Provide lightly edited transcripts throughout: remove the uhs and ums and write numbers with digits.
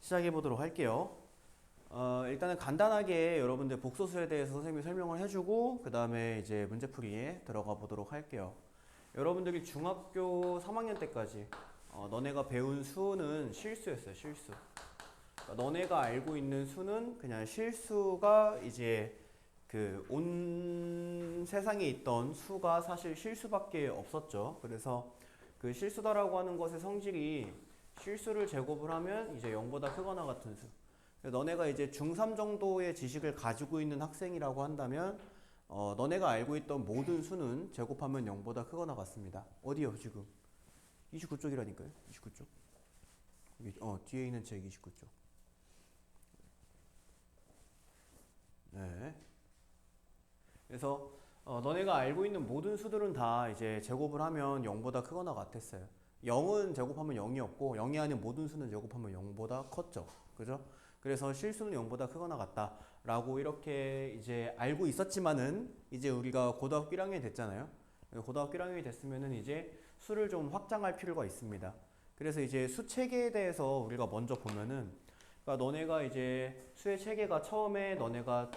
시작해 보도록 할게요. 일단은 간단하게 여러분들 복소수에 대해서 선생님이 설명을 해주고 그 다음에 이제 문제풀이에 들어가 보도록 할게요. 여러분들이 중학교 3학년 때까지 너네가 배운 수는 실수였어요. 실수. 그러니까 너네가 알고 있는 수는 그냥 실수가 이제 그 온 세상에 있던 수가 사실 실수밖에 없었죠. 그래서 그 실수다라고 하는 것의 성질이 실수를 제곱을 하면 이제 0보다 크거나 같은 수. 너네가 이제 중3 정도의 지식을 가지고 있는 학생이라고 한다면 너네가 알고 있던 모든 수는 제곱하면 0보다 크거나 같습니다. 어디요 지금? 29쪽이라니까요. 29쪽. 뒤에 있는 책 29쪽. 네. 그래서 너네가 알고 있는 모든 수들은 다 이제 제곱을 하면 0보다 크거나 같았어요. 0은 제곱하면 0이었고 0이 아닌 모든 수는 제곱하면 0보다 컸죠. 그죠? 그래서 실수는 0보다 크거나 같다라고 이렇게 이제 알고 있었지만은 이제 우리가 고등학교 1학년이 됐잖아요. 고등학교 1학년이 됐으면은 이제 수를 좀 확장할 필요가 있습니다. 그래서 이제 수 체계에 대해서 우리가 먼저 보면은 그러니까 너네가 이제 수의 체계가 처음에 너네가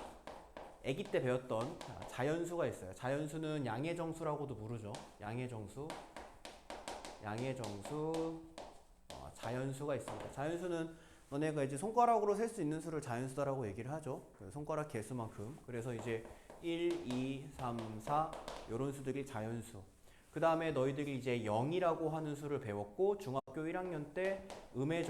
아기 때 배웠던 자연수가 있어요. 자연수는 양의 정수라고도 부르죠. 양의 정수, 자연수가 있습니다. 자연수는 너네가 이제 손가락으로 셀 수 있는 수를 자연수다라고 얘기를 하죠. 손가락 개수만큼. 그래서 이제 1, 2, 3, 4 이런 수들이 자연수. 그 다음에 너희들이 이제 0이라고 하는 수를 배웠고 중학교 1학년 때 음의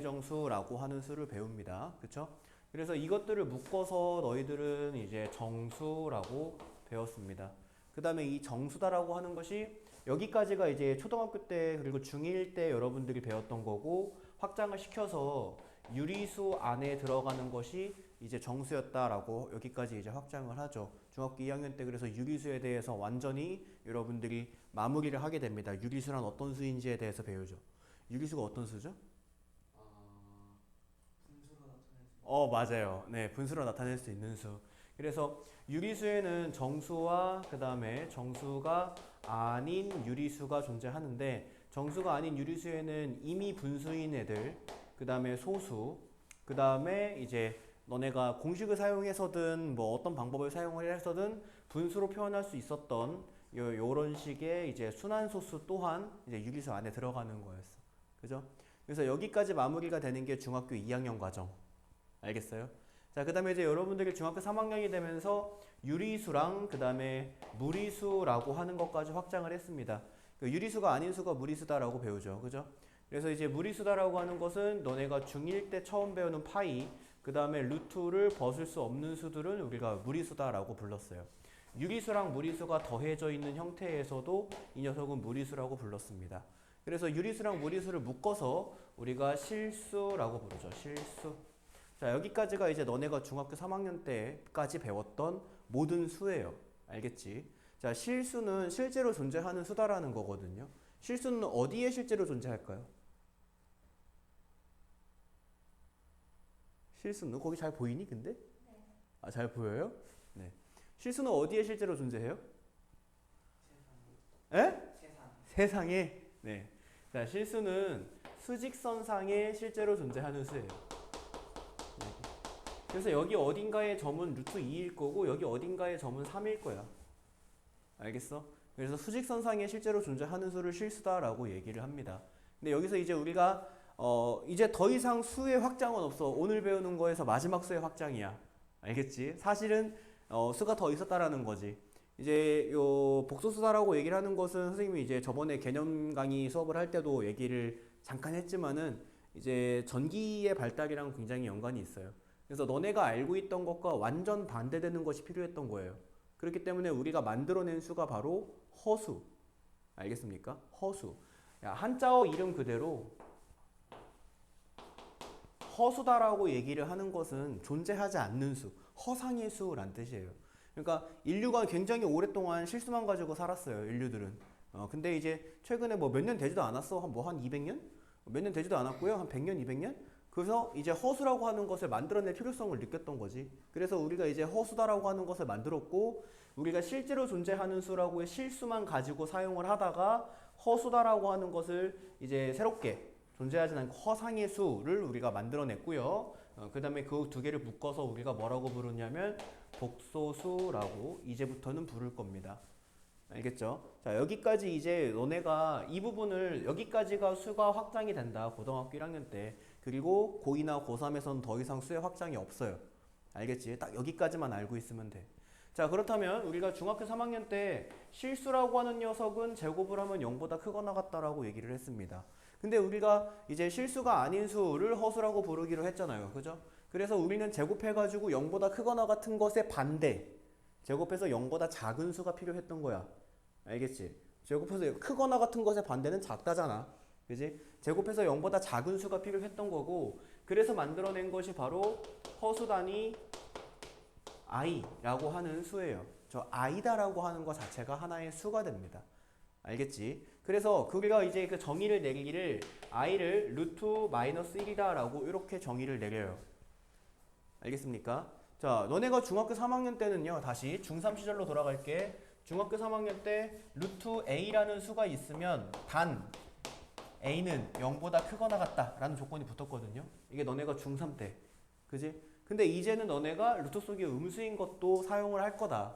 정수라고 하는 수를 배웁니다. 그쵸? 그래서 이것들을 묶어서 너희들은 이제 정수라고 배웠습니다. 그 다음에 이 정수다라고 하는 것이 여기까지가 이제 초등학교 때 그리고 중1 때 여러분들이 배웠던 거고 확장을 시켜서 유리수 안에 들어가는 것이 이제 정수였다라고 여기까지 이제 확장을 하죠. 중학교 2학년 때 그래서 유리수에 대해서 완전히 여러분들이 마무리를 하게 됩니다. 유리수란 어떤 수인지에 대해서 배우죠. 유리수가 어떤 수죠? 분수로 나타낼 수 맞아요. 네, 분수로 나타낼 수 있는 수. 그래서 유리수에는 정수와 그 다음에 정수가 아닌 유리수가 존재하는데 정수가 아닌 유리수에는 이미 분수인 애들, 그 다음에 소수, 그 다음에 이제 너네가 공식을 사용해서든 뭐 어떤 방법을 사용을 해서든 분수로 표현할 수 있었던 요런 식의 이제 순환소수 또한 이제 유리수 안에 들어가는 거였어. 그죠? 그래서 여기까지 마무리가 되는 게 중학교 2학년 과정. 알겠어요? 자, 그 다음에 이제 여러분들이 중학교 3학년이 되면서 유리수랑 그 다음에 무리수라고 하는 것까지 확장을 했습니다. 그 유리수가 아닌 수가 무리수다라고 배우죠. 그죠? 그래서 이제 무리수다라고 하는 것은 너네가 중1 때 처음 배우는 파이, 그 다음에 루트를 벗을 수 없는 수들은 우리가 무리수다라고 불렀어요. 유리수랑 무리수가 더해져 있는 형태에서도 이 녀석은 무리수라고 불렀습니다. 그래서 유리수랑 무리수를 묶어서 우리가 실수라고 부르죠. 실수. 자, 여기까지가 이제 너네가 중학교 3학년 때까지 배웠던 모든 수예요. 알겠지? 자, 실수는 실제로 존재하는 수다라는 거거든요. 실수는 어디에 실제로 존재할까요? 실수는 거기 잘 보이니 근데? 아, 잘 보여요? 네. 실수는 어디에 실제로 존재해요? 에? 세상에. 네. 자, 실수는 수직선상에 실제로 존재하는 수예요. 그래서 여기 어딘가의 점은 루트 2일 거고 여기 어딘가의 점은 3일 거야. 알겠어? 그래서 수직선상에 실제로 존재하는 수를 실수다라고 얘기를 합니다. 근데 여기서 이제 우리가 이제 더 이상 수의 확장은 없어. 오늘 배우는 거에서 마지막 수의 확장이야. 알겠지? 사실은 수가 더 있었다라는 거지. 이제 요 복소수다라고 얘기를 하는 것은 선생님이 이제 저번에 개념 강의 수업을 할 때도 얘기를 잠깐 했지만은 이제 전기의 발달이랑 굉장히 연관이 있어요. 그래서 너네가 알고 있던 것과 완전 반대되는 것이 필요했던 거예요. 그렇기 때문에 우리가 만들어낸 수가 바로 허수. 알겠습니까? 허수. 야, 한자어 이름 그대로 허수다라고 얘기를 하는 것은 존재하지 않는 수, 허상의 수란 뜻이에요. 그러니까 인류가 굉장히 오랫동안 실수만 가지고 살았어요. 인류들은. 근데 이제 최근에 뭐 몇 년 되지도 않았어. 한 200년? 몇 년 되지도 않았고요. 한 100년, 200년? 그래서 이제 허수라고 하는 것을 만들어낼 필요성을 느꼈던 거지. 그래서 우리가 이제 허수다라고 하는 것을 만들었고, 우리가 실제로 존재하는 수라고의 실수만 가지고 사용을 하다가 허수다라고 하는 것을 이제 새롭게 존재하지 않는 허상의 수를 우리가 만들어냈고요. 그 다음에 그 두 개를 묶어서 우리가 뭐라고 부르냐면 복소수라고 이제부터는 부를 겁니다. 알겠죠? 자, 여기까지 이제 너네가 이 부분을 여기까지가 수가 확장이 된다. 고등학교 1학년 때. 그리고 고2나 고3에서는 더 이상 수의 확장이 없어요. 알겠지? 딱 여기까지만 알고 있으면 돼. 자, 그렇다면 우리가 중학교 3학년 때 실수라고 하는 녀석은 제곱을 하면 0보다 크거나 같다라고 얘기를 했습니다. 근데 우리가 이제 실수가 아닌 수를 허수라고 부르기로 했잖아요. 그죠? 그래서 우리는 제곱해가지고 0보다 크거나 같은 것의 반대, 제곱해서 0보다 작은 수가 필요했던 거야. 알겠지? 제곱해서 크거나 같은 것의 반대는 작다잖아. 그지? 제곱해서 0보다 작은 수가 필요했던 거고, 그래서 만들어낸 것이 바로 허수 단위 i라고 하는 수예요. 저 i다라고 하는 것 자체가 하나의 수가 됩니다. 알겠지? 그래서 우리가 이제 그 정의를 내리기를 i를 루트 마이너스 1이다 라고 이렇게 정의를 내려요. 알겠습니까? 자, 너네가 중학교 3학년 때는요, 다시 중3 시절로 돌아갈게. 중학교 3학년 때 루트 a라는 수가 있으면 단 a는 0보다 크거나 같다 라는 조건이 붙었거든요. 이게 너네가 중3 때. 그지? 근데 이제는 너네가 루트 속에 음수인 것도 사용을 할 거다.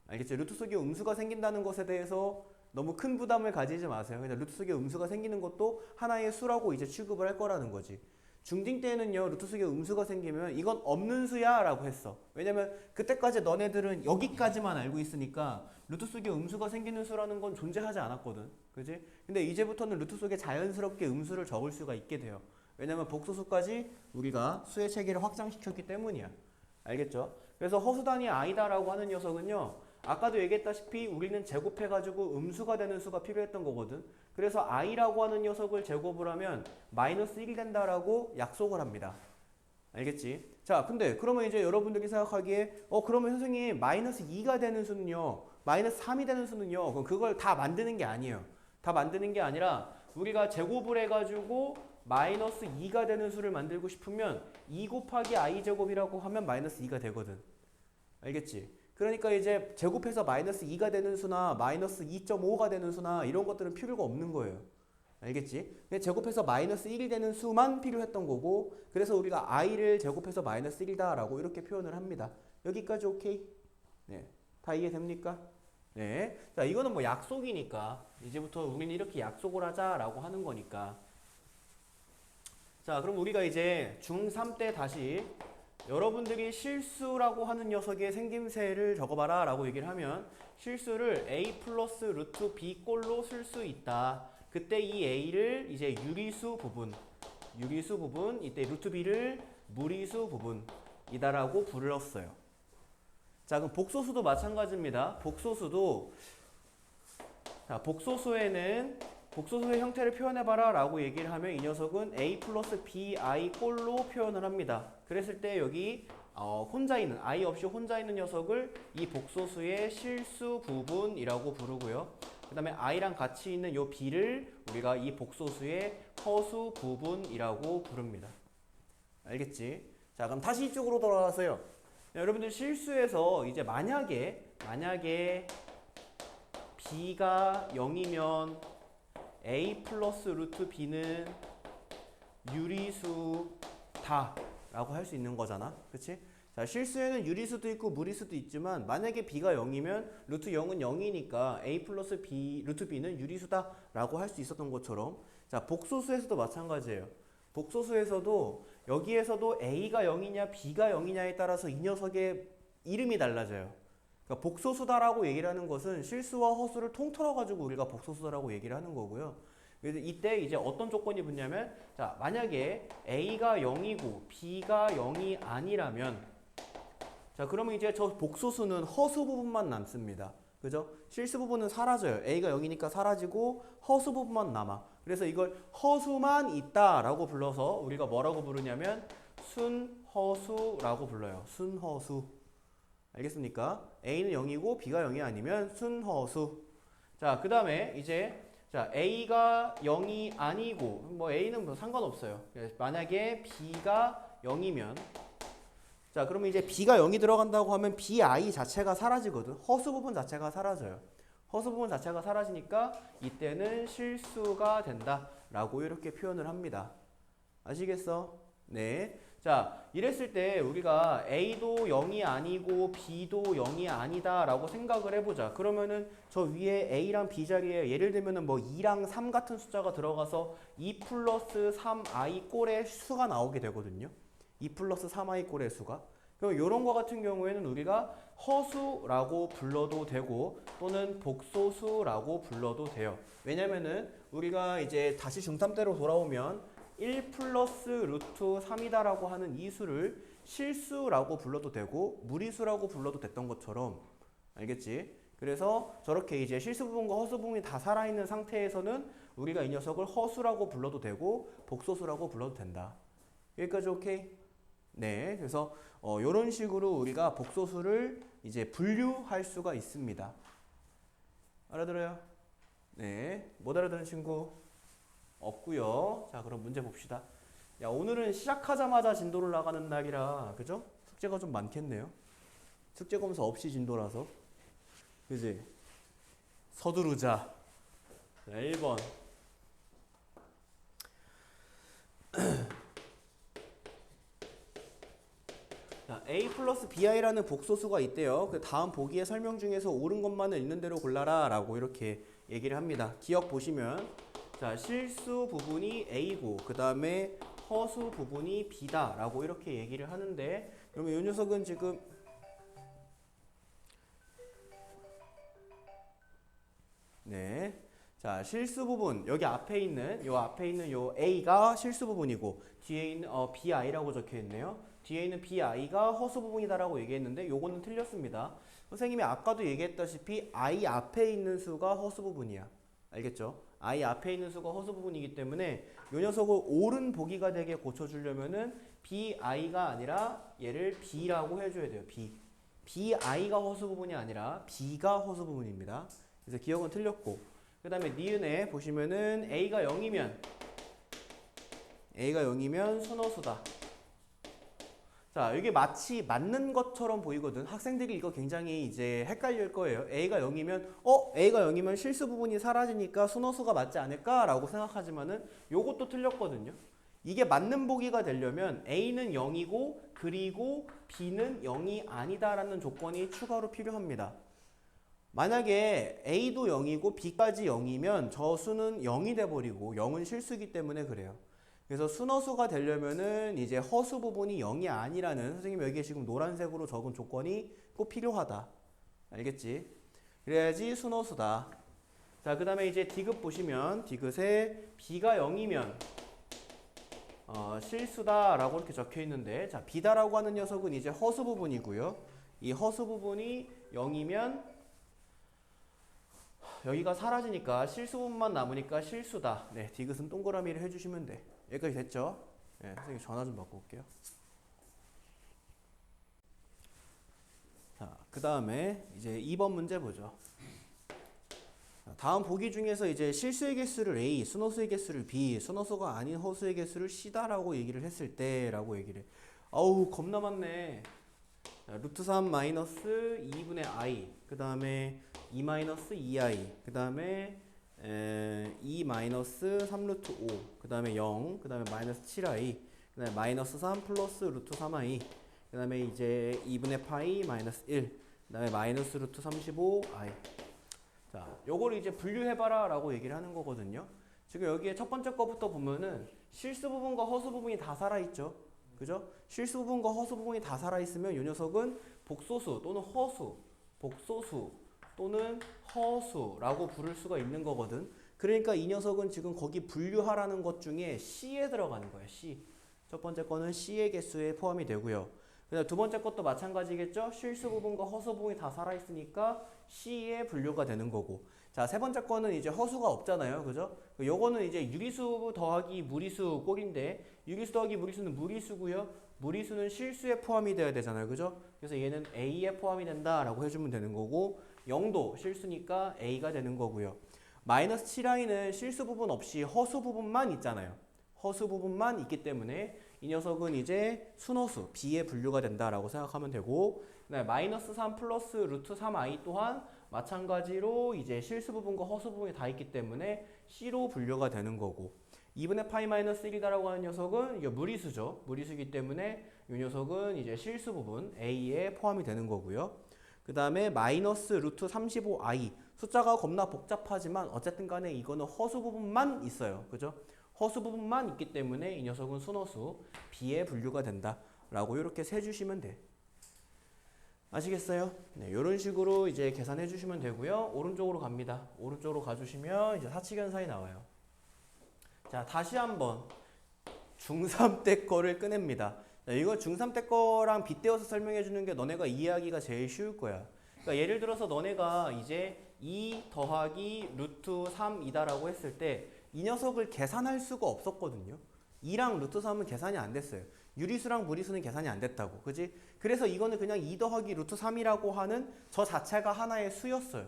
알겠지? 루트 속에 음수가 생긴다는 것에 대해서 너무 큰 부담을 가지지 마세요. 그냥 루트 속에 음수가 생기는 것도 하나의 수라고 이제 취급을 할 거라는 거지. 중딩 때는요, 루트 속에 음수가 생기면 이건 없는 수야 라고 했어. 왜냐면 그때까지 너네들은 여기까지만 알고 있으니까 루트 속에 음수가 생기는 수라는 건 존재하지 않았거든. 그지? 근데 이제부터는 루트 속에 자연스럽게 음수를 적을 수가 있게 돼요. 왜냐면 복소수까지 우리가 수의 체계를 확장시켰기 때문이야. 알겠죠? 그래서 허수단위 i다라고 하는 녀석은요, 아까도 얘기했다시피 우리는 제곱해가지고 음수가 되는 수가 필요했던 거거든. 그래서 i라고 하는 녀석을 제곱을 하면 마이너스 1이 된다라고 약속을 합니다. 알겠지? 자, 근데 그러면 이제 여러분들이 생각하기에 그러면 선생님 마이너스 2가 되는 수는요, 마이너스 3이 되는 수는요, 그럼 그걸 다 만드는 게 아니에요. 다 만드는 게 아니라 우리가 제곱을 해가지고 마이너스 2가 되는 수를 만들고 싶으면 2 곱하기 i 제곱이라고 하면 마이너스 2가 되거든. 알겠지? 그러니까 이제 제곱해서 마이너스 2가 되는 수나 마이너스 2.5가 되는 수나 이런 것들은 필요가 없는 거예요. 알겠지? 제곱해서 마이너스 1이 되는 수만 필요했던 거고, 그래서 우리가 i를 제곱해서 마이너스 1이다 라고 이렇게 표현을 합니다. 여기까지 오케이? 네. 다 이해됩니까? 네. 자, 이거는 뭐 약속이니까 이제부터 우리는 이렇게 약속을 하자라고 하는 거니까. 자, 그럼 우리가 이제 중3 때 다시 여러분들이 실수라고 하는 녀석의 생김새를 적어봐라 라고 얘기를 하면, 실수를 a 플러스 루트 b 꼴로 쓸 수 있다. 그때 이 a를 이제 유리수 부분, 이때 루트 b를 무리수 부분이다라고 불렀어요. 자, 그럼 복소수도 마찬가지입니다. 복소수도, 자, 복소수의 형태를 표현해봐라 라고 얘기를 하면 이 녀석은 a 플러스 bi 꼴로 표현을 합니다. 그랬을 때 여기 혼자 있는, i 없이 혼자 있는 녀석을 이 복소수의 실수 부분이라고 부르고요. 그 다음에 i랑 같이 있는 요 b를 우리가 이 복소수의 허수 부분이라고 부릅니다. 알겠지? 자, 그럼 다시 이쪽으로 돌아가서요. 여러분들 실수에서 이제 만약에 b가 0이면 a 플러스 루트 b는 유리수다 라고 할 수 있는 거잖아. 그치? 자, 실수에는 유리수도 있고 무리수도 있지만 만약에 b가 0이면 루트 0은 0이니까 a 플러스 b, 루트 b는 유리수다 라고 할 수 있었던 것처럼, 자, 복소수에서도 마찬가지예요. 복소수에서도 여기에서도 a가 0이냐 b가 0이냐에 따라서 이 녀석의 이름이 달라져요. 그러니까 복소수다라고 얘기를 하는 것은 실수와 허수를 통틀어가지고 우리가 복소수다라고 얘기를 하는 거고요. 그래서 이때 이제 어떤 조건이 붙냐면, 자, 만약에 a가 0이고 b가 0이 아니라면, 자, 그러면 이제 저 복소수는 허수 부분만 남습니다. 그죠? 실수 부분은 사라져요. a가 0이니까 사라지고 허수 부분만 남아. 그래서 이걸 허수만 있다라고 불러서 우리가 뭐라고 부르냐면 순허수라고 불러요. 순허수. 알겠습니까? a는 0이고 b가 0이 아니면 순허수. 자, 그 다음에 이제 자, a가 0이 아니고, 뭐 a는 뭐 상관없어요. 만약에 b가 0이면, 자, 그러면 이제 b가 0이 들어간다고 하면 bi 자체가 사라지거든. 허수 부분 자체가 사라져요. 허수 부분 자체가 사라지니까 이때는 실수가 된다 라고 이렇게 표현을 합니다. 아시겠어? 네. 자, 이랬을 때 우리가 A도 0이 아니고 B도 0이 아니다 라고 생각을 해보자. 그러면은 저 위에 A랑 B 자리에 예를 들면은 뭐 2랑 3 같은 숫자가 들어가서 2 플러스 3i 꼴의 수가 나오게 되거든요. 2 플러스 3i 꼴의 수가. 그럼 이런 거 같은 경우에는 우리가 허수라고 불러도 되고 또는 복소수라고 불러도 돼요. 왜냐면은 우리가 이제 다시 중3 때로 돌아오면 1 플러스 루트 3이다 라고 하는 이 수를 실수라고 불러도 되고 무리수라고 불러도 됐던 것처럼, 알겠지? 그래서 저렇게 이제 실수 부분과 허수 부분이 다 살아있는 상태에서는 우리가 이 녀석을 허수라고 불러도 되고 복소수라고 불러도 된다. 여기까지 오케이? 네, 그래서 이런 식으로 우리가 복소수를 이제 분류할 수가 있습니다. 알아들어요? 네, 못 알아듣는 친구 없고요. 자, 그럼 문제 봅시다. 야, 오늘은 시작하자마자 진도를 나가는 날이라, 그죠? 숙제가 좀 많겠네요. 숙제 검사 없이 진도라서, 그지? 서두르자. 자, 1번. 자, A 플러스 BI라는 복소수가 있대요. 그 다음 보기의 설명 중에서 옳은 것만을 있는 대로 골라라 라고 이렇게 얘기를 합니다. 기억 보시면, 자, 실수 부분이 A고 그 다음에 허수 부분이 B다 라고 이렇게 얘기를 하는데, 그러면 이 녀석은 지금 네, 자, 실수 부분 여기 앞에 있는 요 A가 실수 부분이고 뒤에 있는 BI라고 적혀 있네요. 뒤에 있는 BI가 허수 부분이다라고 얘기했는데 요거는 틀렸습니다. 선생님이 아까도 얘기했다시피 I 앞에 있는 수가 허수 부분이야. 알겠죠? I 앞에 있는 수가 허수 부분이기 때문에 요 녀석을 옳은 보기가 되게 고쳐주려면은 BI가 아니라 얘를 B라고 해줘야 돼요. B. BI가 허수 부분이 아니라 B가 허수 부분입니다. 그래서 기억은 틀렸고, 그 다음에 니은에 보시면은 A가 0이면 순허수다. 자, 이게 마치 맞는 것처럼 보이거든. 학생들이 이거 굉장히 이제 헷갈릴 거예요. A가 0이면 실수 부분이 사라지니까 순허수가 맞지 않을까라고 생각하지만은 요것도 틀렸거든요. 이게 맞는 보기가 되려면 A는 0이고 그리고 B는 0이 아니다라는 조건이 추가로 필요합니다. 만약에 A도 0이고 B까지 0이면 저 수는 0이 돼버리고 0은 실수이기 때문에 그래요. 그래서 순허수가 되려면은 이제 허수 부분이 0이 아니라는, 선생님 여기에 지금 노란색으로 적은 조건이 꼭 필요하다. 알겠지? 그래야지 순허수다. 자, 그 다음에 이제 디귿 보시면 디귿에 B가 0이면 실수다 라고 이렇게 적혀 있는데, 자, B다라고 하는 녀석은 이제 허수 부분이고요. 이 허수 부분이 0이면 여기가 사라지니까 실수 부분만 남으니까 실수다. 네, 디귿은 동그라미를 해주시면 돼. 여기까지 됐죠? 네, 선생님 전화 좀 받고 올게요. 자, 그 다음에 이제 2번 문제 보죠. 다음 보기 중에서 이제 실수의 개수를 A, 순허수의 개수를 B, 순허수가 아닌 허수의 개수를 C다라고 얘기를 했을 때라고 얘기를 해. 아우, 겁나 많네. 자, 루트 3 마이너스 2분의 I, 그 다음에 2 마이너스 2I, 그 다음에 2 마이너스 3루트 5, 그 다음에 0, 그 다음에 마이너스 7I, 그 다음에 마이너스 3 플러스 루트 3I, 그 다음에 이제 2분의 파이 마이너스 1, 그 다음에 마이너스 루트 35I. 자, 요거를 이제 분류해봐라 라고 얘기를 하는 거거든요. 지금 여기에 첫 번째 거부터 보면은 실수 부분과 허수 부분이 다 살아있죠. 그죠? 실수 부분과 허수 부분이 다 살아있으면 이 녀석은 복소수 또는 허수, 복소수 또는 허수라고 부를 수가 있는 거거든. 그러니까 이 녀석은 지금 거기 분류하라는 것 중에 C에 들어가는 거야. C. 첫 번째 거는 C의 개수에 포함이 되고요. 두 번째 것도 마찬가지겠죠. 실수 부분과 허수 부분이 다 살아있으니까 C에 분류가 되는 거고. 자, 세 번째 거는 이제 허수가 없잖아요. 그죠? 요거는 이제 유리수 더하기 무리수 꼴인데, 유리수 더하기 무리수는 무리수고요. 무리수는 실수에 포함이 돼야 되잖아요. 그죠? 그래서 얘는 A에 포함이 된다라고 해주면 되는 거고, 0도 실수니까 A가 되는 거고요. 마이너스 7i는 실수 부분 없이 허수 부분만 있잖아요. 허수 부분만 있기 때문에 이 녀석은 이제 순허수 B에 분류가 된다라고 생각하면 되고, 마이너스 3 플러스 루트 3i 또한 마찬가지로 이제 실수 부분과 허수 부분이 다 있기 때문에 C로 분류가 되는 거고, 2분의 파이 마이너스 1이다라고 하는 녀석은 이게 무리수죠. 무리수이기 때문에 이 녀석은 이제 실수 부분 A에 포함이 되는 거고요. 그 다음에 마이너스 루트 35i 숫자가 겁나 복잡하지만 어쨌든 간에 이거는 허수 부분만 있어요. 그죠? 허수 부분만 있기 때문에 이 녀석은 순허수 B에 분류가 된다 라고 이렇게 세주시면 돼. 아시겠어요? 네, 이런 식으로 이제 계산해 주시면 되고요. 오른쪽으로 갑니다. 오른쪽으로 가주시면 이제 사칙연산이 나와요. 자, 다시 한번 중3 때 거를 꺼냅니다. 자, 이거 중3 때 거랑 빗대어서 설명해 주는 게 너네가 이해하기가 제일 쉬울 거야. 그러니까 예를 들어서 너네가 이제 2 더하기 루트 3이다라고 했을 때 이 녀석을 계산할 수가 없었거든요. 2랑 루트 3은 계산이 안 됐어요. 유리수랑 무리수는 계산이 안 됐다고. 그지? 그래서 이거는 그냥 2 더하기 루트 3이라고 하는 저 자체가 하나의 수였어요.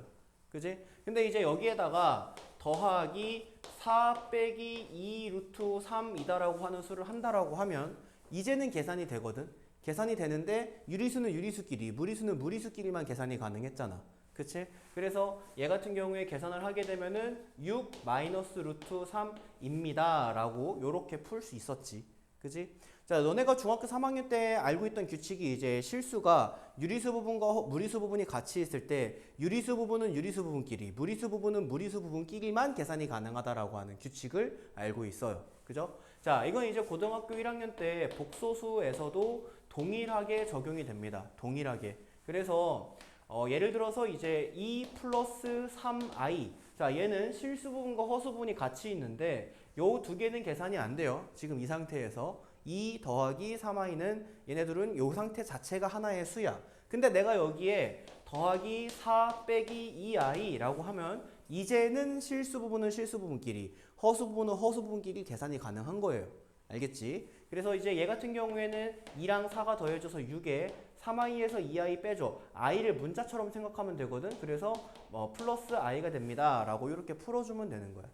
그지? 근데 이제 여기에다가 더하기 4 빼기 2 루트 3이다라고 하는 수를 한다라고 하면 이제는 계산이 되거든. 계산이 되는데 유리수는 유리수끼리, 무리수는 무리수끼리만 계산이 가능했잖아. 그치? 그래서 얘 같은 경우에 계산을 하게 되면은 6 마이너스 루트 3입니다 라고 요렇게 풀 수 있었지. 그치? 자, 너네가 중학교 3학년 때 알고 있던 규칙이 이제 실수가 유리수 부분과 무리수 부분이 같이 있을 때 유리수 부분은 유리수 부분끼리, 무리수 부분은 무리수 부분끼리만 계산이 가능하다라고 하는 규칙을 알고 있어요. 그죠? 자, 이건 이제 고등학교 1학년 때 복소수에서도 동일하게 적용이 됩니다. 동일하게. 그래서 예를 들어서 이제 2 플러스 3i. 자, 얘는 실수 부분과 허수 부분이 같이 있는데 요 두 개는 계산이 안 돼요. 지금 이 상태에서 2 더하기 3i는 얘네들은 요 상태 자체가 하나의 수야. 근데 내가 여기에 더하기 4 빼기 2i라고 하면 이제는 실수 부분은 실수 부분끼리, 허수 부분은 허수 부분끼리 계산이 가능한 거예요. 알겠지? 그래서 이제 얘 같은 경우에는 2랑 4가 더해져서 6에 3i에서 2i 빼줘. i를 문자처럼 생각하면 되거든. 그래서 플러스 i가 됩니다. 라고 이렇게 풀어주면 되는 거야.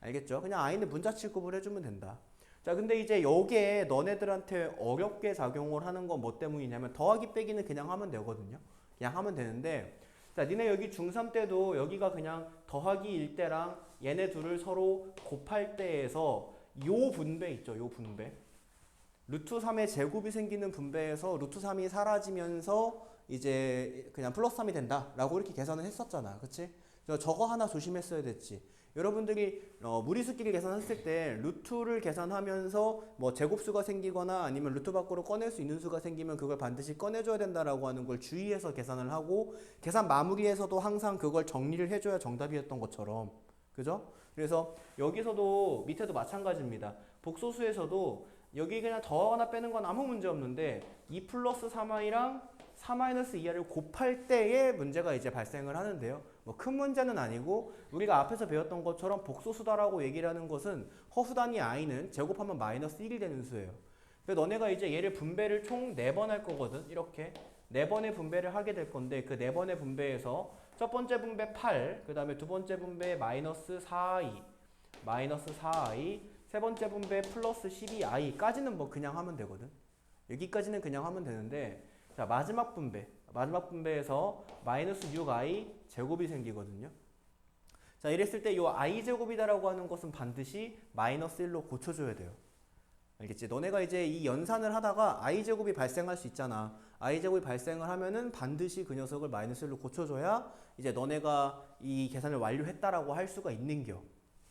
알겠죠? 그냥 i는 문자 취급을 해주면 된다. 자, 근데 이제 요게 너네들한테 어렵게 작용을 하는 건 뭐 때문이냐면 더하기 빼기는 그냥 하면 되거든요. 그냥 하면 되는데 자, 니네 여기 중3 때도 여기가 그냥 더하기 일 때랑 얘네 둘을 서로 곱할 때에서 요 분배 있죠. 요 분배. 루트 3의 제곱이 생기는 분배에서 루트 3이 사라지면서 이제 그냥 플러스 3이 된다 라고 이렇게 계산을 했었잖아. 그치? 저거 하나 조심했어야 됐지. 여러분들이 무리수끼리 계산했을 때 루트를 계산하면서 뭐 제곱수가 생기거나 아니면 루트 밖으로 꺼낼 수 있는 수가 생기면 그걸 반드시 꺼내줘야 된다라고 하는 걸 주의해서 계산을 하고 계산 마무리에서도 항상 그걸 정리를 해줘야 정답이었던 것처럼. 그죠? 그래서 여기서도 밑에도 마찬가지입니다. 복소수에서도 여기 그냥 더하거나 빼는 건 아무 문제 없는데 2 플러스 3i랑 4-2i를 곱할 때의 문제가 이제 발생을 하는데요. 뭐 큰 문제는 아니고 우리가 앞에서 배웠던 것처럼 복소수다라고 얘기를 하는 것은 허수 단위 i는 제곱하면 마이너스 1이 되는 수예요. 그래서 너네가 이제 얘를 분배를 총 4번 할 거거든. 이렇게 4번의 분배를 하게 될 건데 그 4번의 분배에서 첫 번째 분배 8, 그 다음에 두 번째 분배 마이너스 4i, 마이너스 4i, 세 번째 분배 플러스 12i까지는 뭐 그냥 하면 되거든. 여기까지는 그냥 하면 되는데 자, 마지막 분배에서 마이너스 6i 제곱이 생기거든요. 자, 이랬을 때 이 i 제곱이다라고 하는 것은 반드시 마이너스 1로 고쳐줘야 돼요. 알겠지? 너네가 이제 이 연산을 하다가 i 제곱이 발생할 수 있잖아. i 제곱이 발생을 하면은 반드시 그 녀석을 마이너스 1로 고쳐줘야 이제 너네가 이 계산을 완료했다라고 할 수가 있는겨.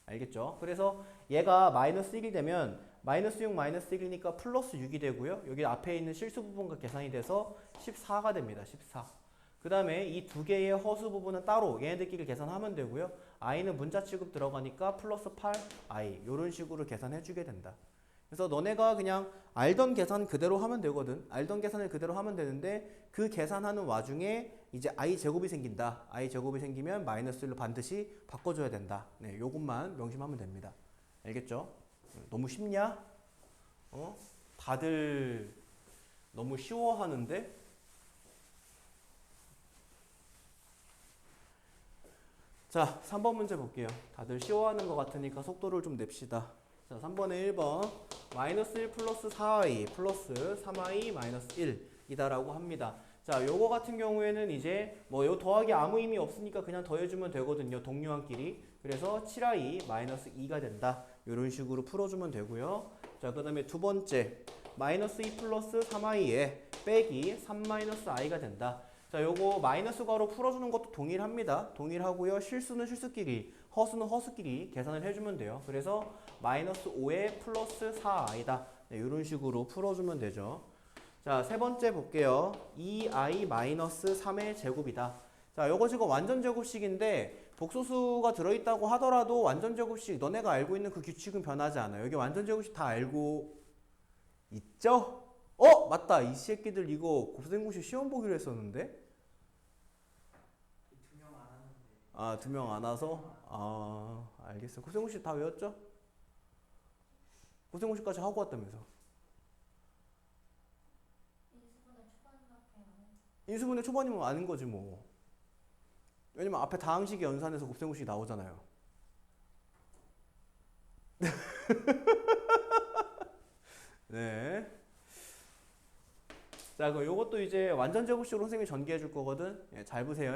알겠죠? 그래서 얘가 마이너스 1이 되면 마이너스 6 마이너스 1이니까 플러스 6이 되고요. 여기 앞에 있는 실수 부분과 계산이 돼서 14가 됩니다. 14. 그 다음에 이 두 개의 허수 부분은 따로 얘네들끼리 계산하면 되고요. i는 문자 취급 들어가니까 플러스 8i 이런 식으로 계산해주게 된다. 그래서 너네가 그냥 알던 계산 그대로 하면 되거든. 알던 계산을 그대로 하면 되는데 그 계산하는 와중에 이제 i 제곱이 생긴다. i 제곱이 생기면 마이너스 1로 반드시 바꿔줘야 된다. 네, 요것만 명심하면 됩니다. 알겠죠? 너무 쉽냐? 다들 너무 쉬워하는데? 자, 3번 문제 볼게요. 다들 쉬워하는 것 같으니까 속도를 좀 냅시다. 자, 3번에 1번 마이너스 1 플러스 4i 플러스 3i 마이너스 1이다라고 합니다. 자, 요거 같은 경우에는 이제 뭐 요 더하기 아무 의미 없으니까 그냥 더해주면 되거든요. 동료한끼리. 그래서 7i 마이너스 2가 된다. 이런 식으로 풀어주면 되고요. 자, 그 다음에 두 번째 마이너스 2 플러스 3i에 빼기 3 마이너스 i가 된다. 자, 요거 마이너스 괄호 풀어주는 것도 동일합니다. 동일하고요. 실수는 실수끼리, 허수는 허수끼리 계산을 해주면 돼요. 그래서 마이너스 5에 플러스 4i다. 네, 이런 식으로 풀어주면 되죠. 자, 세 번째 볼게요. 2i 마이너스 3의 제곱이다. 자, 요거 지금 완전 제곱식인데 복소수가 들어있다고 하더라도 완전 제곱식 너네가 알고 있는 그 규칙은 변하지 않아요. 여기 완전 제곱식 다 알고 있죠? 맞다. 이 새끼들 이거 곱셈공식 시험 보기로 했었는데? 아, 2명 안 와서? 아, 알겠어요. 곱셈공식 다 외웠죠? 곱셈공식까지 하고 왔다면서. 인수분해 초반이면 아는 거지 뭐. 왜냐면 앞에 다항식의 연산에서 곱셈공식이 나오잖아요. 네. 자, 그럼 요것도 이제 완전 제곱식으로 선생님이 전개해 줄 거거든. 예, 잘 보세요.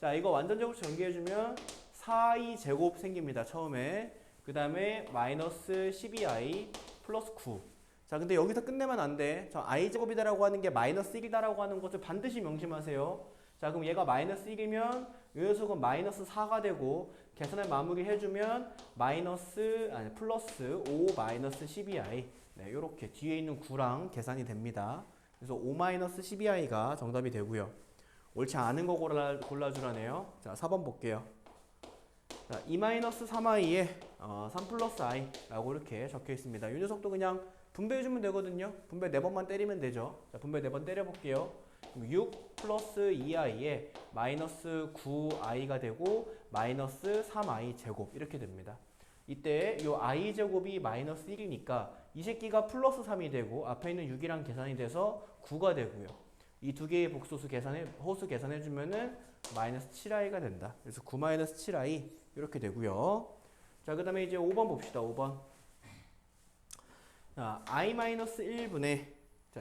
자, 이거 완전 제곱식 전개해 주면 4i 제곱 생깁니다. 처음에. 그 다음에 마이너스 12i 플러스 9. 자, 근데 여기서 끝내면 안 돼. 저 i 제곱이다라고 하는 게 마이너스 1이다라고 하는 것을 반드시 명심하세요. 자, 그럼 얘가 마이너스 1이면 이 녀석은 마이너스 4가 되고 계산을 마무리해주면 플러스 5 마이너스 12i. 네, 요렇게 뒤에 있는 9랑 계산이 됩니다. 그래서 5 마이너스 12i가 정답이 되고요. 옳지 않은 거 골라주라네요. 자, 4번 볼게요. 자, 2 마이너스 3i에 3 플러스 i라고 이렇게 적혀 있습니다. 이 녀석도 그냥 분배해주면 되거든요. 분배 4번만 때리면 되죠. 자, 분배 4번 때려볼게요. 6 플러스 2i에 마이너스 9i가 되고 마이너스 3i 제곱 이렇게 됩니다. 이때 이 i 제곱이 마이너스 1이니까 이 새끼가 플러스 3이 되고 앞에 있는 6이랑 계산이 돼서 9가 되고요. 이 두 개의 복소수 허수 계산해주면은 마이너스 7i가 된다. 그래서 9 마이너스 7i 이렇게 되고요. 자, 그 다음에 이제 5번 봅시다. 5번. 자, i 마이너스 1분의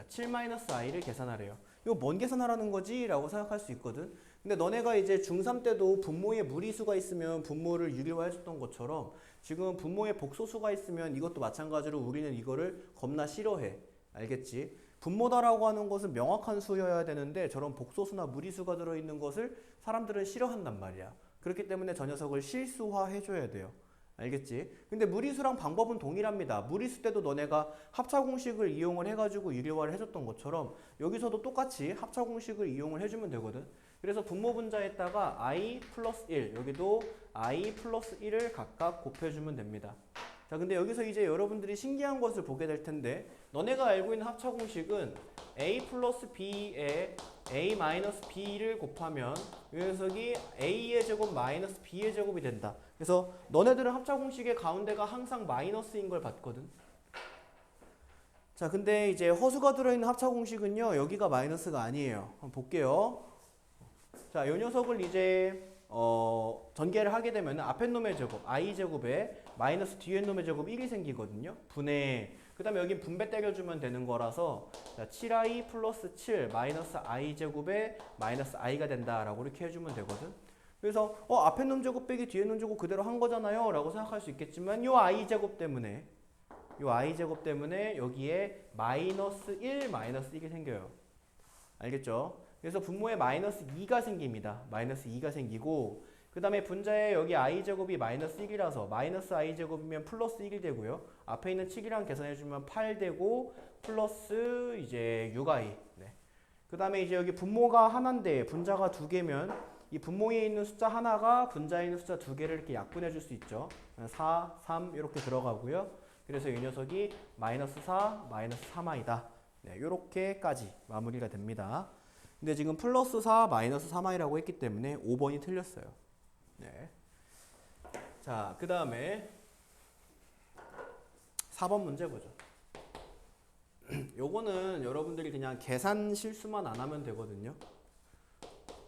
7 마이너스 i를 계산하래요. 이거 뭔 계산하라는 거지? 라고 생각할 수 있거든. 근데 너네가 이제 중3 때도 분모에 무리수가 있으면 분모를 유리화해줬던 것처럼 지금 분모에 복소수가 있으면 이것도 마찬가지로 우리는 이거를 겁나 싫어해. 알겠지? 분모다라고 하는 것은 명확한 수여야 되는데 저런 복소수나 무리수가 들어있는 것을 사람들은 싫어한단 말이야. 그렇기 때문에 저 녀석을 실수화해줘야 돼요. 알겠지? 근데 무리수랑 방법은 동일합니다. 무리수 때도 너네가 합차공식을 이용을 해가지고 유리화를 해줬던 것처럼 여기서도 똑같이 합차공식을 이용을 해주면 되거든. 그래서 분모분자에다가 i 플러스 1, 여기도 i 플러스 1을 각각 곱해주면 됩니다. 자, 근데 여기서 이제 여러분들이 신기한 것을 보게 될 텐데 너네가 알고 있는 합차공식은 a 플러스 b에 a 마이너스 b를 곱하면 이 녀석이 a의 제곱 마이너스 b의 제곱이 된다. 그래서 너네들은 합차공식의 가운데가 항상 마이너스인 걸 봤거든. 자, 근데 이제 허수가 들어있는 합차공식은요, 여기가 마이너스가 아니에요. 한번 볼게요. 자, 이 녀석을 이제 전개를 하게 되면 앞에 놈의 제곱, i제곱에 마이너스 뒤에 놈의 제곱 1이 생기거든요. 분해. 그 다음에 여기 분배 때려주면 되는 거라서 자, 7i 플러스 7 마이너스 i제곱에 마이너스 i가 된다라고 이렇게 해주면 되거든. 그래서 앞에 놈 제곱 빼기 뒤에 놈 제곱 그대로 한 거잖아요 라고 생각할 수 있겠지만 요 i제곱 때문에 여기에 마이너스 1 마이너스 1이 생겨요. 알겠죠? 그래서 분모에 마이너스 2가 생깁니다. 마이너스 2가 생기고 그 다음에 분자에 여기 i제곱이 마이너스 1이라서 마이너스 i제곱이면 플러스 1이 되고요. 앞에 있는 7이랑 계산해주면 8 되고 플러스 이제 6i. 네. 그 다음에 이제 여기 분모가 하나인데 분자가 2개면 이 분모에 있는 숫자 하나가 분자에 있는 숫자 2개를 이렇게 약분해 줄 수 있죠. 4, 3 이렇게 들어가고요. 그래서 이 녀석이 마이너스 4, 마이너스 3i다. 네, 이렇게까지 마무리가 됩니다. 근데 지금 플러스 4, 마이너스 3i라고 했기 때문에 5번이 틀렸어요. 네. 자, 그 다음에 4번 문제 보죠. 요거는 여러분들이 그냥 계산 실수만 안 하면 되거든요.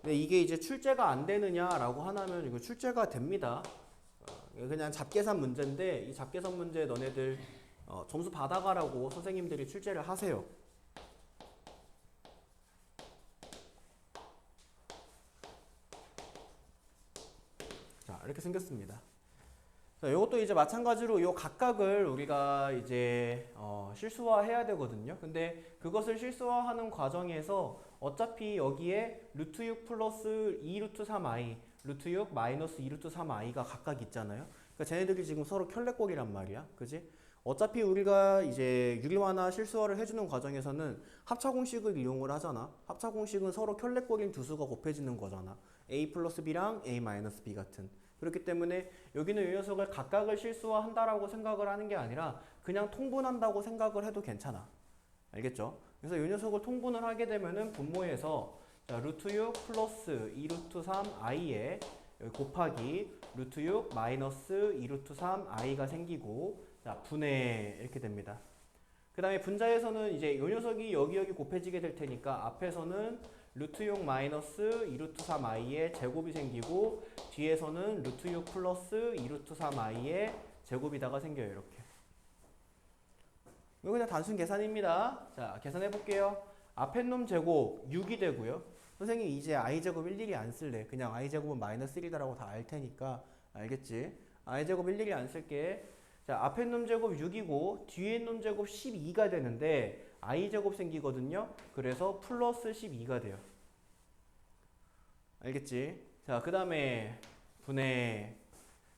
근데 이게 이제 출제가 안 되느냐라고 하면 이거 출제가 됩니다. 그냥 잡계산 문제인데 이 잡계산 문제 너네들 점수 받아가라고 선생님들이 출제를 하세요. 자, 이렇게 생겼습니다. 자, 이것도 이제 마찬가지로 요 각각을 우리가 이제 실수화해야 되거든요. 근데 그것을 실수화하는 과정에서 어차피 여기에 루트 6 플러스 2 루트 3i, 루트 6 마이너스 2 루트 3i가 각각 있잖아요. 그러니까 쟤네들이 지금 서로 켤레꼴이란 말이야. 그지? 어차피 우리가 이제 유리화나 실수화를 해주는 과정에서는 합차공식을 이용을 하잖아. 합차공식은 서로 켤레꼴인 두 수가 곱해지는 거잖아. a 플러스 b랑 a 마이너스 b 같은. 그렇기 때문에 여기는 이 녀석을 각각을 실수화한다라고 생각을 하는 게 아니라 그냥 통분한다고 생각을 해도 괜찮아. 알겠죠? 그래서 이 녀석을 통분을 하게 되면은 분모에서 자, 루트 6 플러스 2 루트 3i에 곱하기 루트 6 마이너스 2 루트 3i가 생기고 자, 분해 이렇게 됩니다. 그 다음에 분자에서는 이제 이 녀석이 여기 곱해지게 될 테니까 앞에서는 루트 6 마이너스 2 루트 3i의 제곱이 생기고 뒤에서는 루트 6 플러스 2 루트 3i의 제곱이다가 생겨요. 이렇게. 이거 그냥 단순 계산입니다. 자, 계산해 볼게요. 앞에 놈 제곱 6이 되고요. 선생님 이제 i제곱 일일이 안 쓸래. 그냥 i제곱은 마이너스 1이다라고 다 알 테니까 알겠지? i제곱 일일이 안 쓸게. 자, 앞에 놈 제곱 6이고 뒤에 놈 제곱 12가 되는데 i제곱 생기거든요. 그래서 플러스 12가 돼요. 알겠지? 자, 그 다음에 분해.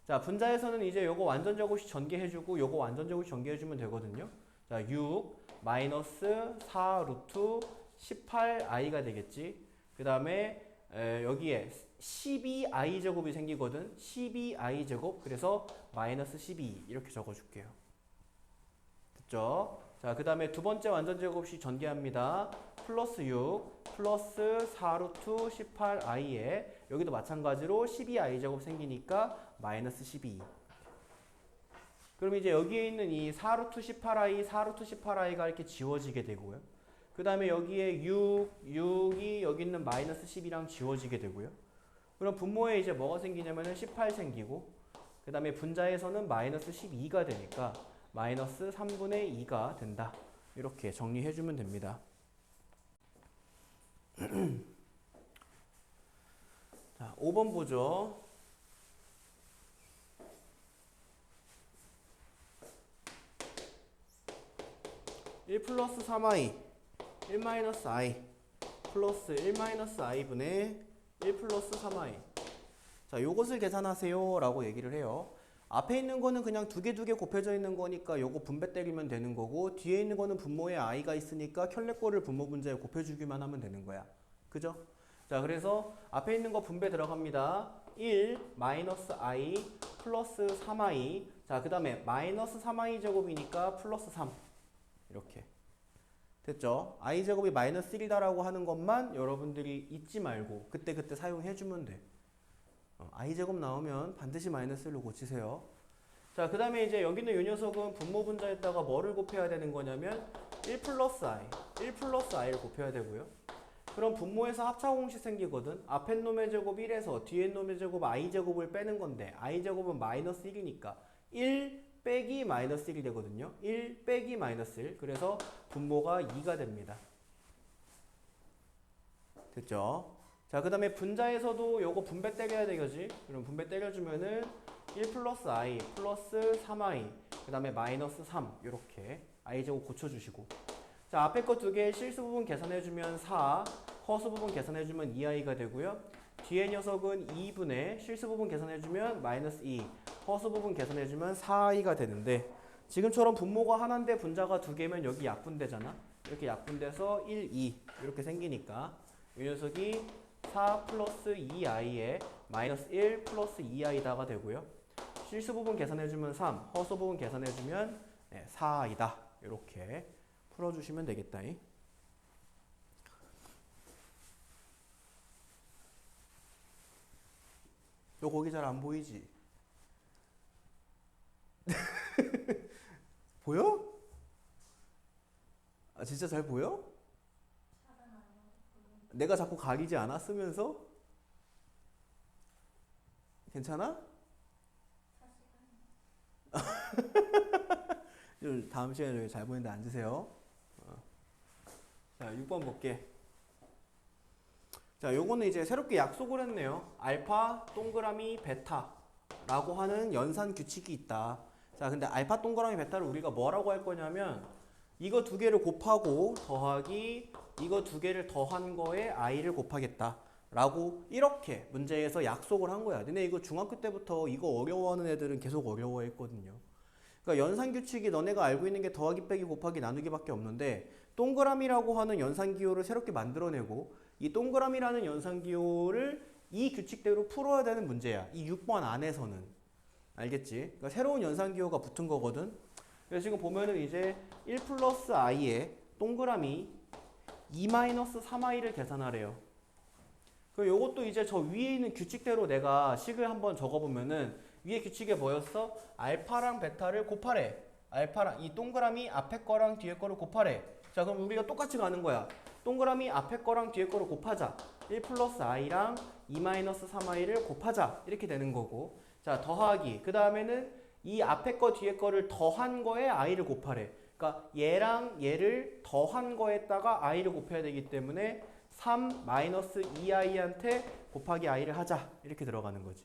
자, 분자에서는 이제 요거 완전 제곱씩 전개해주고 요거 완전 제곱씩 전개해주면 되거든요. 자, 6 마이너스 4 루트 18i가 되겠지. 그 다음에 여기에 12i 제곱이 생기거든. 12i 제곱. 그래서 마이너스 12 이렇게 적어줄게요. 됐죠? 자, 그 다음에 두 번째 완전 제곱식 전개합니다. 플러스 6 플러스 4 루트 18i에 여기도 마찬가지로 12i 제곱 생기니까 마이너스 12. 그럼 이제 여기에 있는 이 4 루트 18i, 4 루트 18i가 이렇게 지워지게 되고요. 그 다음에 여기에 6이 여기 있는 마이너스 10이랑 지워지게 되고요. 그럼 분모에 이제 뭐가 생기냐면은 18 생기고 그 다음에 분자에서는 마이너스 12가 되니까 마이너스 3분의 2가 된다. 이렇게 정리해주면 됩니다. 자, 5번 보죠. 1 플러스 3i 1 마이너스 i 플러스 1 마이너스 i분의 1 플러스 3i. 자, 요것을 계산하세요 라고 얘기를 해요. 앞에 있는 거는 그냥 두 개 곱해져 있는 거니까 요거 분배 때리면 되는 거고 뒤에 있는 거는 분모에 i가 있으니까 켤레꼴을 분모 분자에 곱해주기만 하면 되는 거야. 그죠? 자, 그래서 앞에 있는 거 분배 들어갑니다. 1 마이너스 i 플러스 3i. 자, 그 다음에 마이너스 3i 제곱이니까 플러스 3 이렇게 됐죠? i 제곱이 마이너스 1이다라고 하는 것만 여러분들이 잊지 말고 그때 사용해주면 돼. i 제곱 나오면 반드시 마이너스 1로 고치세요. 자, 그 다음에 이제 여기는 이 녀석은 분모 분자에다가 뭐를 곱해야 되는 거냐면 1 플러스 i를 곱해야 되고요. 그럼 분모에서 합차공식 생기거든. 앞에 놈의 제곱 1에서 뒤에 놈의 제곱 i 제곱을 빼는 건데 i 제곱은 마이너스 1이니까 1 빼기 마이너스 1이 되거든요. 1 빼기 마이너스 1. 그래서 분모가 2가 됩니다. 됐죠? 자, 그 다음에 분자에서도 요거 분배 때려야 되겠지? 그럼 분배 때려주면은 1 플러스 i 플러스 3i 그 다음에 마이너스 3 이렇게 i 제곱 고쳐주시고 자, 앞에 거 두 개 실수 부분 계산해주면 4 허수 부분 계산해주면 2i가 되고요. 뒤에 녀석은 2분의 실수 부분 계산해주면 마이너스 2 허수 부분 계산해주면 4i가 되는데 지금처럼 분모가 하나인데 분자가 두 개면 여기 약분되잖아. 이렇게 약분돼서 1, 2 이렇게 생기니까 이 녀석이 4 플러스 2i에 마이너스 1 플러스 2i다가 되고요. 실수 부분 계산해주면 3, 허수 부분 계산해주면 4i다. 이렇게 풀어주시면 되겠다. 너 거기 잘 안 보이지? 보여? 아, 진짜 잘 보여? 내가 자꾸 가리지 않아? 쓰면서? 괜찮아? 다음 시간에 잘 보이는데 앉으세요. 자, 6번 볼게. 자, 요거는 이제 새롭게 약속을 했네요. 알파, 동그라미, 베타 라고 하는 연산 규칙이 있다. 자, 근데 알파 동그라미 베타를 우리가 뭐라고 할 거냐면 이거 두 개를 곱하고 더하기 이거 두 개를 더한 거에 i를 곱하겠다. 라고 이렇게 문제에서 약속을 한 거야. 근데 이거 중학교 때부터 이거 어려워하는 애들은 계속 어려워했거든요. 그러니까 연산규칙이 너네가 알고 있는 게 더하기 빼기 곱하기 나누기밖에 없는데 동그라미라고 하는 연산기호를 새롭게 만들어내고 이 동그라미라는 연산기호를 이 규칙대로 풀어야 되는 문제야. 이 6번 안에서는. 알겠지? 그러니까 새로운 연산기호가 붙은 거거든. 그래서 지금 보면은 이제 1 플러스 i에 동그라미 2 마이너스 3i를 계산하래요. 그리고 요것도 이제 저 위에 있는 규칙대로 내가 식을 한번 적어보면은 위에 규칙에 뭐였어? 알파랑 베타를 곱하래. 알파랑 이 동그라미 앞에 거랑 뒤에 거를 곱하래. 자, 그럼 우리가 똑같이 가는 거야. 동그라미 앞에 거랑 뒤에 거를 곱하자. 1 플러스 i랑 2 마이너스 3i를 곱하자. 이렇게 되는 거고. 자, 더하기. 그 다음에는 이 앞에 거 뒤에 거를 더한 거에 i를 곱하래. 그러니까 얘랑 얘를 더한 거에다가 i를 곱해야 되기 때문에 3 마이너스 2i한테 곱하기 i를 하자. 이렇게 들어가는 거지.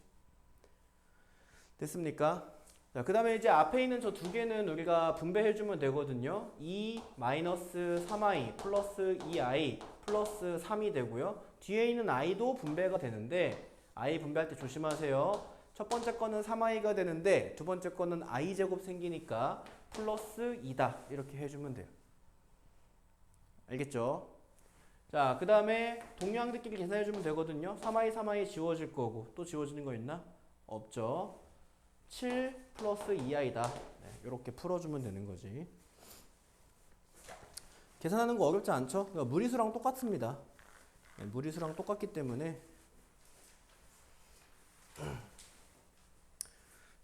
됐습니까? 자, 그 다음에 이제 앞에 있는 저 두 개는 우리가 분배해주면 되거든요. 2 마이너스 3i 플러스 2i 플러스 3이 되고요. 뒤에 있는 i도 분배가 되는데 i 분배할 때 조심하세요. 첫 번째 거는 3i가 되는데 두 번째 거는 i제곱 생기니까 플러스 2다. 이렇게 해주면 돼요. 알겠죠? 자, 그 다음에 동량들끼리 계산해주면 되거든요. 3i, 3i 지워질 거고 또 지워지는 거 있나? 없죠. 7 플러스 2i다. 네, 이렇게 풀어주면 되는 거지. 계산하는 거 어렵지 않죠? 그러니까 무리수랑 똑같습니다. 네, 무리수랑 똑같기 때문에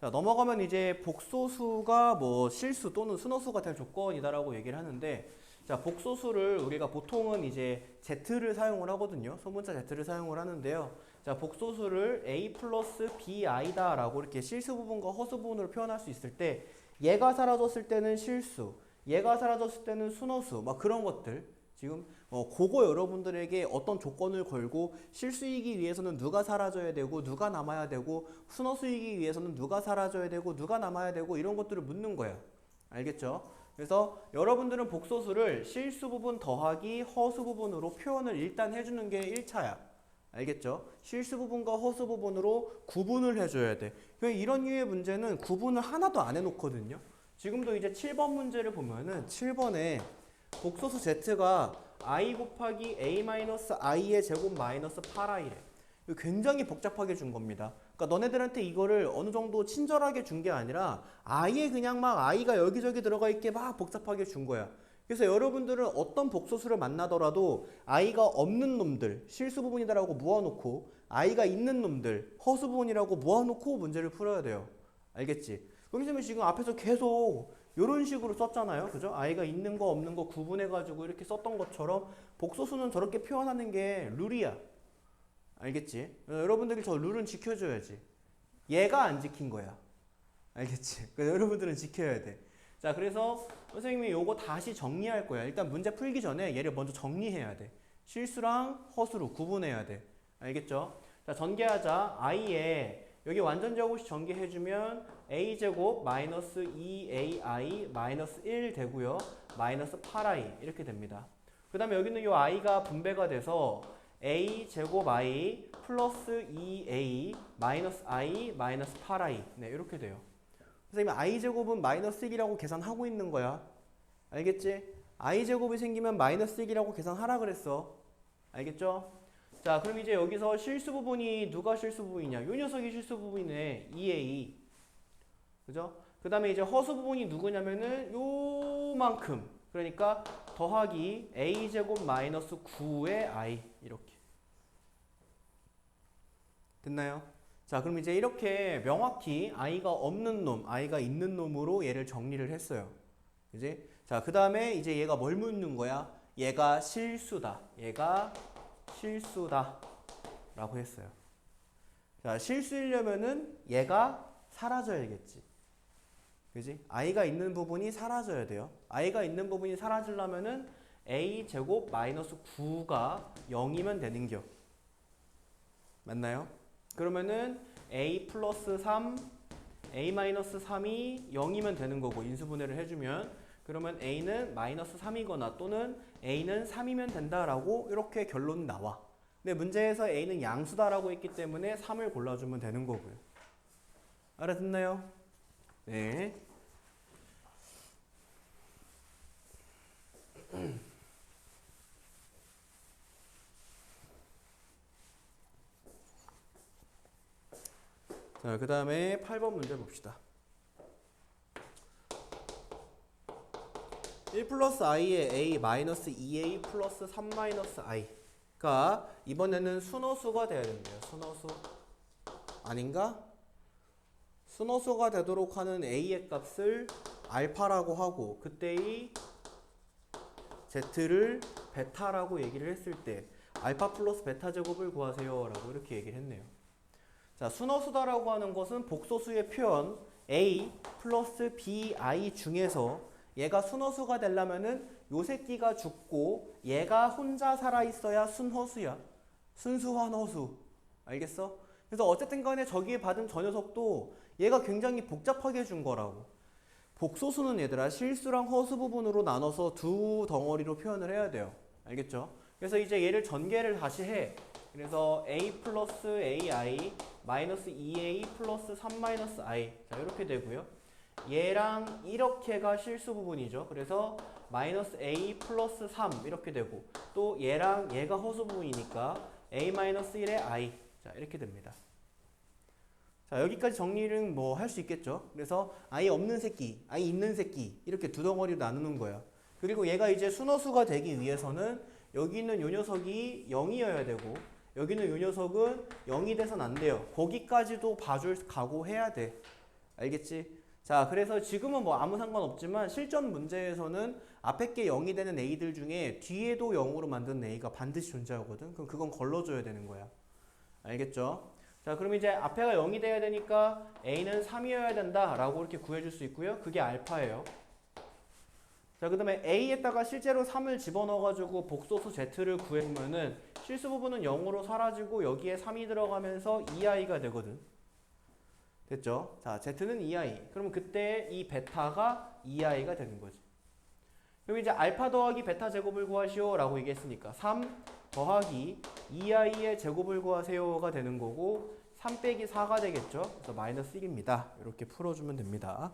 자, 넘어가면 이제 복소수가 뭐 실수 또는 순호수가 될 조건이다라고 얘기를 하는데 자, 복소수를 우리가 보통은 이제 z를 사용을 하거든요. 소문자 z를 사용을 하는데요. 자, 복소수를 a 플러스 bi다 라고 이렇게 실수 부분과 허수 부분으로 표현할 수 있을 때 얘가 사라졌을 때는 실수, 얘가 사라졌을 때는 순호수 막 그런 것들 지금 그거 여러분들에게 어떤 조건을 걸고 실수이기 위해서는 누가 사라져야 되고 누가 남아야 되고 순호수이기 위해서는 누가 사라져야 되고 누가 남아야 되고 이런 것들을 묻는 거야. 알겠죠? 그래서 여러분들은 복소수를 실수 부분 더하기 허수 부분으로 표현을 일단 해주는 게 1차야. 알겠죠? 실수 부분과 허수 부분으로 구분을 해줘야 돼. 이런 류의 문제는 구분을 하나도 안 해놓거든요. 지금도 이제 7번 문제를 보면은 7번에 복소수 z가 i 곱하기 a-i의 제곱 마이너스 8i래. 굉장히 복잡하게 준 겁니다. 그러니까 너네들한테 이거를 어느 정도 친절하게 준 게 아니라 아예 그냥 막 i가 여기저기 들어가 있게 막 복잡하게 준 거야. 그래서 여러분들은 어떤 복소수를 만나더라도 i가 없는 놈들, 실수 부분이다라고 모아놓고 i가 있는 놈들, 허수 부분이라고 모아놓고 문제를 풀어야 돼요. 알겠지? 그렇기 때문에 지금 앞에서 계속 이런 식으로 썼잖아요. 그죠? i가 있는 거 없는 거 구분해가지고 이렇게 썼던 것처럼 복소수는 저렇게 표현하는 게 룰이야. 알겠지? 여러분들이 저 룰은 지켜줘야지. 얘가 안 지킨 거야. 알겠지? 그래서 여러분들은 지켜야 돼. 자, 그래서 선생님이 요거 다시 정리할 거야. 일단 문제 풀기 전에 얘를 먼저 정리해야 돼. 실수랑 허수로 구분해야 돼. 알겠죠? 자, 전개하자. i에 여기 완전 제곱식 전개해주면 a제곱 마이너스 2ai 마이너스 1 되고요. 마이너스 8i 이렇게 됩니다. 그 다음에 여기는 이 i가 분배가 돼서 a 제곱 i 플러스 2a 마이너스 i 마이너스 8i 네, 이렇게 돼요. 선생님 i 제곱은 마이너스 1이라고 계산하고 있는 거야. 알겠지? i 제곱이 생기면 마이너스 1이라고 계산하라 그랬어. 알겠죠? 자, 그럼 이제 여기서 실수 부분이 누가 실수 부분이냐? 요 녀석이 실수 부분이네. 2a. 그죠? 그 다음에 이제 허수 부분이 누구냐면은 요만큼. 그러니까 더하기 a제곱 마이너스 9의 i 이렇게. 됐나요? 자, 그럼 이제 이렇게 명확히 i가 없는 놈, i가 있는 놈으로 얘를 정리를 했어요. 그지? 자, 그 다음에 이제 얘가 뭘 묻는 거야? 얘가 실수다. 얘가 실수다. 라고 했어요. 자, 실수이려면은 얘가 사라져야겠지. 그지? i가 있는 부분이 사라져야 돼요. i가 있는 부분이 사라지려면은 a 제곱 마이너스 9가 0이면 되는겨. 맞나요? 그러면은 a 플러스 3, a 마이너스 3이 0이면 되는 거고 인수분해를 해주면 그러면 a는 마이너스 3이거나 또는 a는 3이면 된다라고 이렇게 결론이 나와. 근데 문제에서 a는 양수다라고 했기 때문에 3을 골라주면 되는 거고요. 알아듣나요? 네. 자, 그 다음에 8번 문제 봅시다. 1 플러스 i에 a 마이너스 2a 플러스 3 마이너스 i가 이번에는 순호수가 돼야 된대요. 순호수 아닌가? 순호수가 되도록 하는 a의 값을 알파라고 하고 그때의 z를 베타라고 얘기를 했을 때 알파 플러스 베타 제곱을 구하세요 라고 이렇게 얘기를 했네요. 자, 순호수다라고 하는 것은 복소수의 표현 a 플러스 bi 중에서 얘가 순호수가 되려면은 요 새끼가 죽고 얘가 혼자 살아있어야 순호수야. 순수환호수. 알겠어? 그래서 어쨌든 간에 저기에 받은 저 녀석도 얘가 굉장히 복잡하게 준 거라고. 복소수는 얘들아 실수랑 허수 부분으로 나눠서 두 덩어리로 표현을 해야 돼요. 알겠죠? 그래서 이제 얘를 전개를 다시 해. 그래서 a 플러스 ai 마이너스 2a 플러스 3 마이너스 i 자 이렇게 되고요. 얘랑 이렇게가 실수 부분이죠. 그래서 마이너스 a 플러스 3 이렇게 되고 또 얘랑 얘가 허수 부분이니까 a 마이너스 1의 i 자 이렇게 됩니다. 자 여기까지 정리는 뭐 할 수 있겠죠. 그래서 i 없는 새끼, i 있는 새끼 이렇게 두 덩어리로 나누는 거야. 그리고 얘가 이제 순호수가 되기 위해서는 여기 있는 요 녀석이 0이어야 되고 여기는 요 녀석은 0이 돼선 안 돼요. 거기까지도 봐줄 각오해야 돼. 알겠지? 자 그래서 지금은 뭐 아무 상관없지만 실전 문제에서는 앞에 게 0이 되는 a들 중에 뒤에도 0으로 만든 a가 반드시 존재하거든. 그럼 그건 걸러줘야 되는 거야. 알겠죠? 자 그럼 이제 앞에가 0이 돼야 되니까 a는 3이어야 된다 라고 이렇게 구해줄 수 있고요. 그게 알파예요. 자 그 다음에 a에다가 실제로 3을 집어넣어가지고 복소수 z를 구해보면은 실수 부분은 0으로 사라지고 여기에 3이 들어가면서 2i가 되거든. 됐죠? 자 z는 2i. 그러면 그때 이 베타가 2i가 되는 거지. 그럼 이제 알파 더하기 베타 제곱을 구하시오 라고 얘기했으니까 3 더하기 2i의 제곱을 구하세요가 되는 거고 3 빼기 4가 되겠죠? 그래서 마이너스 1입니다. 이렇게 풀어주면 됩니다.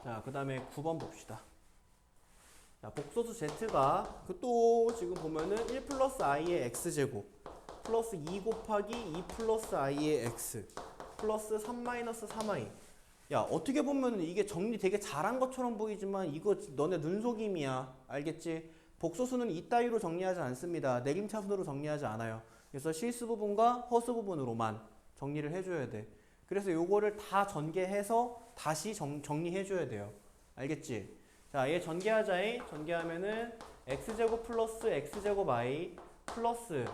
자, 그 다음에 9번 봅시다. 자, 복소수 z가 또 지금 보면은 1 플러스 i의 x제곱 플러스 2 곱하기 2 플러스 i의 x 플러스 3 마이너스 3i. 야, 어떻게 보면 이게 정리 되게 잘한 것처럼 보이지만 이거 너네 눈속임이야. 알겠지? 복소수는 이따위로 정리하지 않습니다. 내림차순으로 정리하지 않아요. 그래서 실수 부분과 허수 부분으로만 정리를 해줘야 돼. 그래서 요거를 다 전개해서 다시 정리해줘야 돼요. 알겠지? 자, 얘 전개하자에 전개하면은 x제곱 플러스 x제곱 i 플러스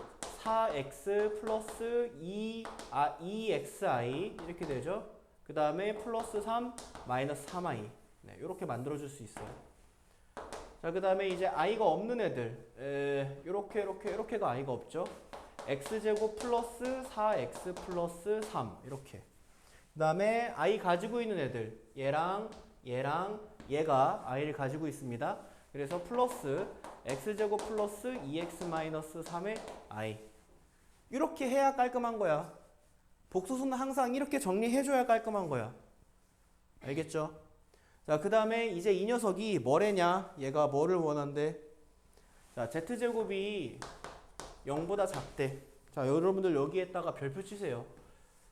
4x 플러스 2xi 이렇게 되죠. 그 다음에 플러스 3 마이너스 3i 네, 이렇게 만들어줄 수 있어요. 자, 그 다음에 이제 i가 없는 애들 이렇게가 i가 없죠. x제곱 플러스 4x 플러스 3 이렇게. 그 다음에 i 가지고 있는 애들 얘랑 얘가 i를 가지고 있습니다. 그래서 플러스 x제곱 플러스 2x 마이너스 3의 i 이렇게 해야 깔끔한 거야. 복소수는 항상 이렇게 정리해줘야 깔끔한 거야. 알겠죠? 자, 그 다음에 이제 이 녀석이 뭐래냐? 얘가 뭐를 원한대? 자, z제곱이 0보다 작대. 자, 여러분들 여기에다가 별표 치세요.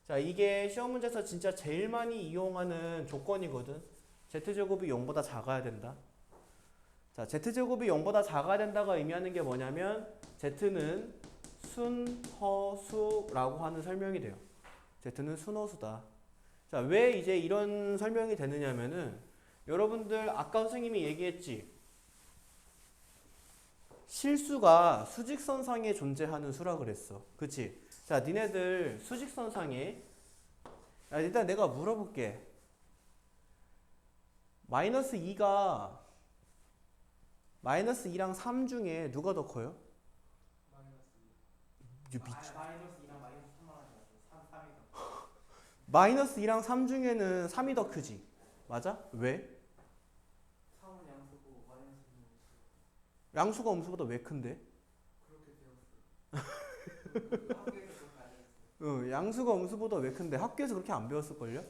자, 이게 시험 문제에서 진짜 제일 많이 이용하는 조건이거든. z제곱이 0보다 작아야 된다. 자, z제곱이 0보다 작아야 된다가 의미하는 게 뭐냐면 z는 순허수라고 하는 설명이 돼요. z는 순허수다. 자, 왜 이제 이런 설명이 되느냐면은 여러분들 아까 선생님이 얘기했지. 실수가 수직선상에 존재하는 수라 그랬어. 그치? 자, 니네들 수직선상에 일단 내가 물어볼게. 마이너스 2가 마이너스 2랑 3 중에 누가 더 커요? 마이너스 2랑 3 중에는 3이 더 크지. 맞아? 왜? 양수가 음수보다 왜 큰데? 응, 양수가 음수보다 왜 큰데? 학교에서 그렇게 안 배웠을걸요?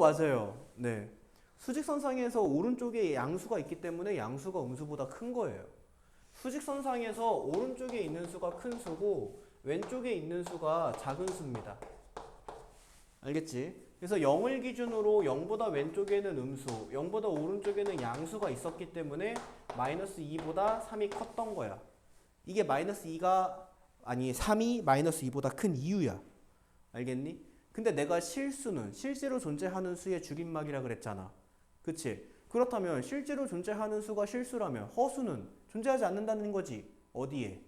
맞아요. 네. 수직선상에서 오른쪽에 양수가 있기 때문에 양수가 음수보다 큰 거예요. 수직선상에서 오른쪽에 있는 수가 큰 수고 왼쪽에 있는 수가 작은 수입니다. 알겠지? 그래서 0을 기준으로 0보다 왼쪽에는 음수, 0보다 오른쪽에는 양수가 있었기 때문에 마이너스 2보다 3이 컸던 거야. 이게 마이너스 2가 아니 3이 마이너스 2보다 큰 이유야. 알겠니? 근데 내가 실수는 실제로 존재하는 수의 줄임말이라 그랬잖아. 그치? 그렇다면 실제로 존재하는 수가 실수라면 허수는 존재하지 않는다는 거지. 어디에?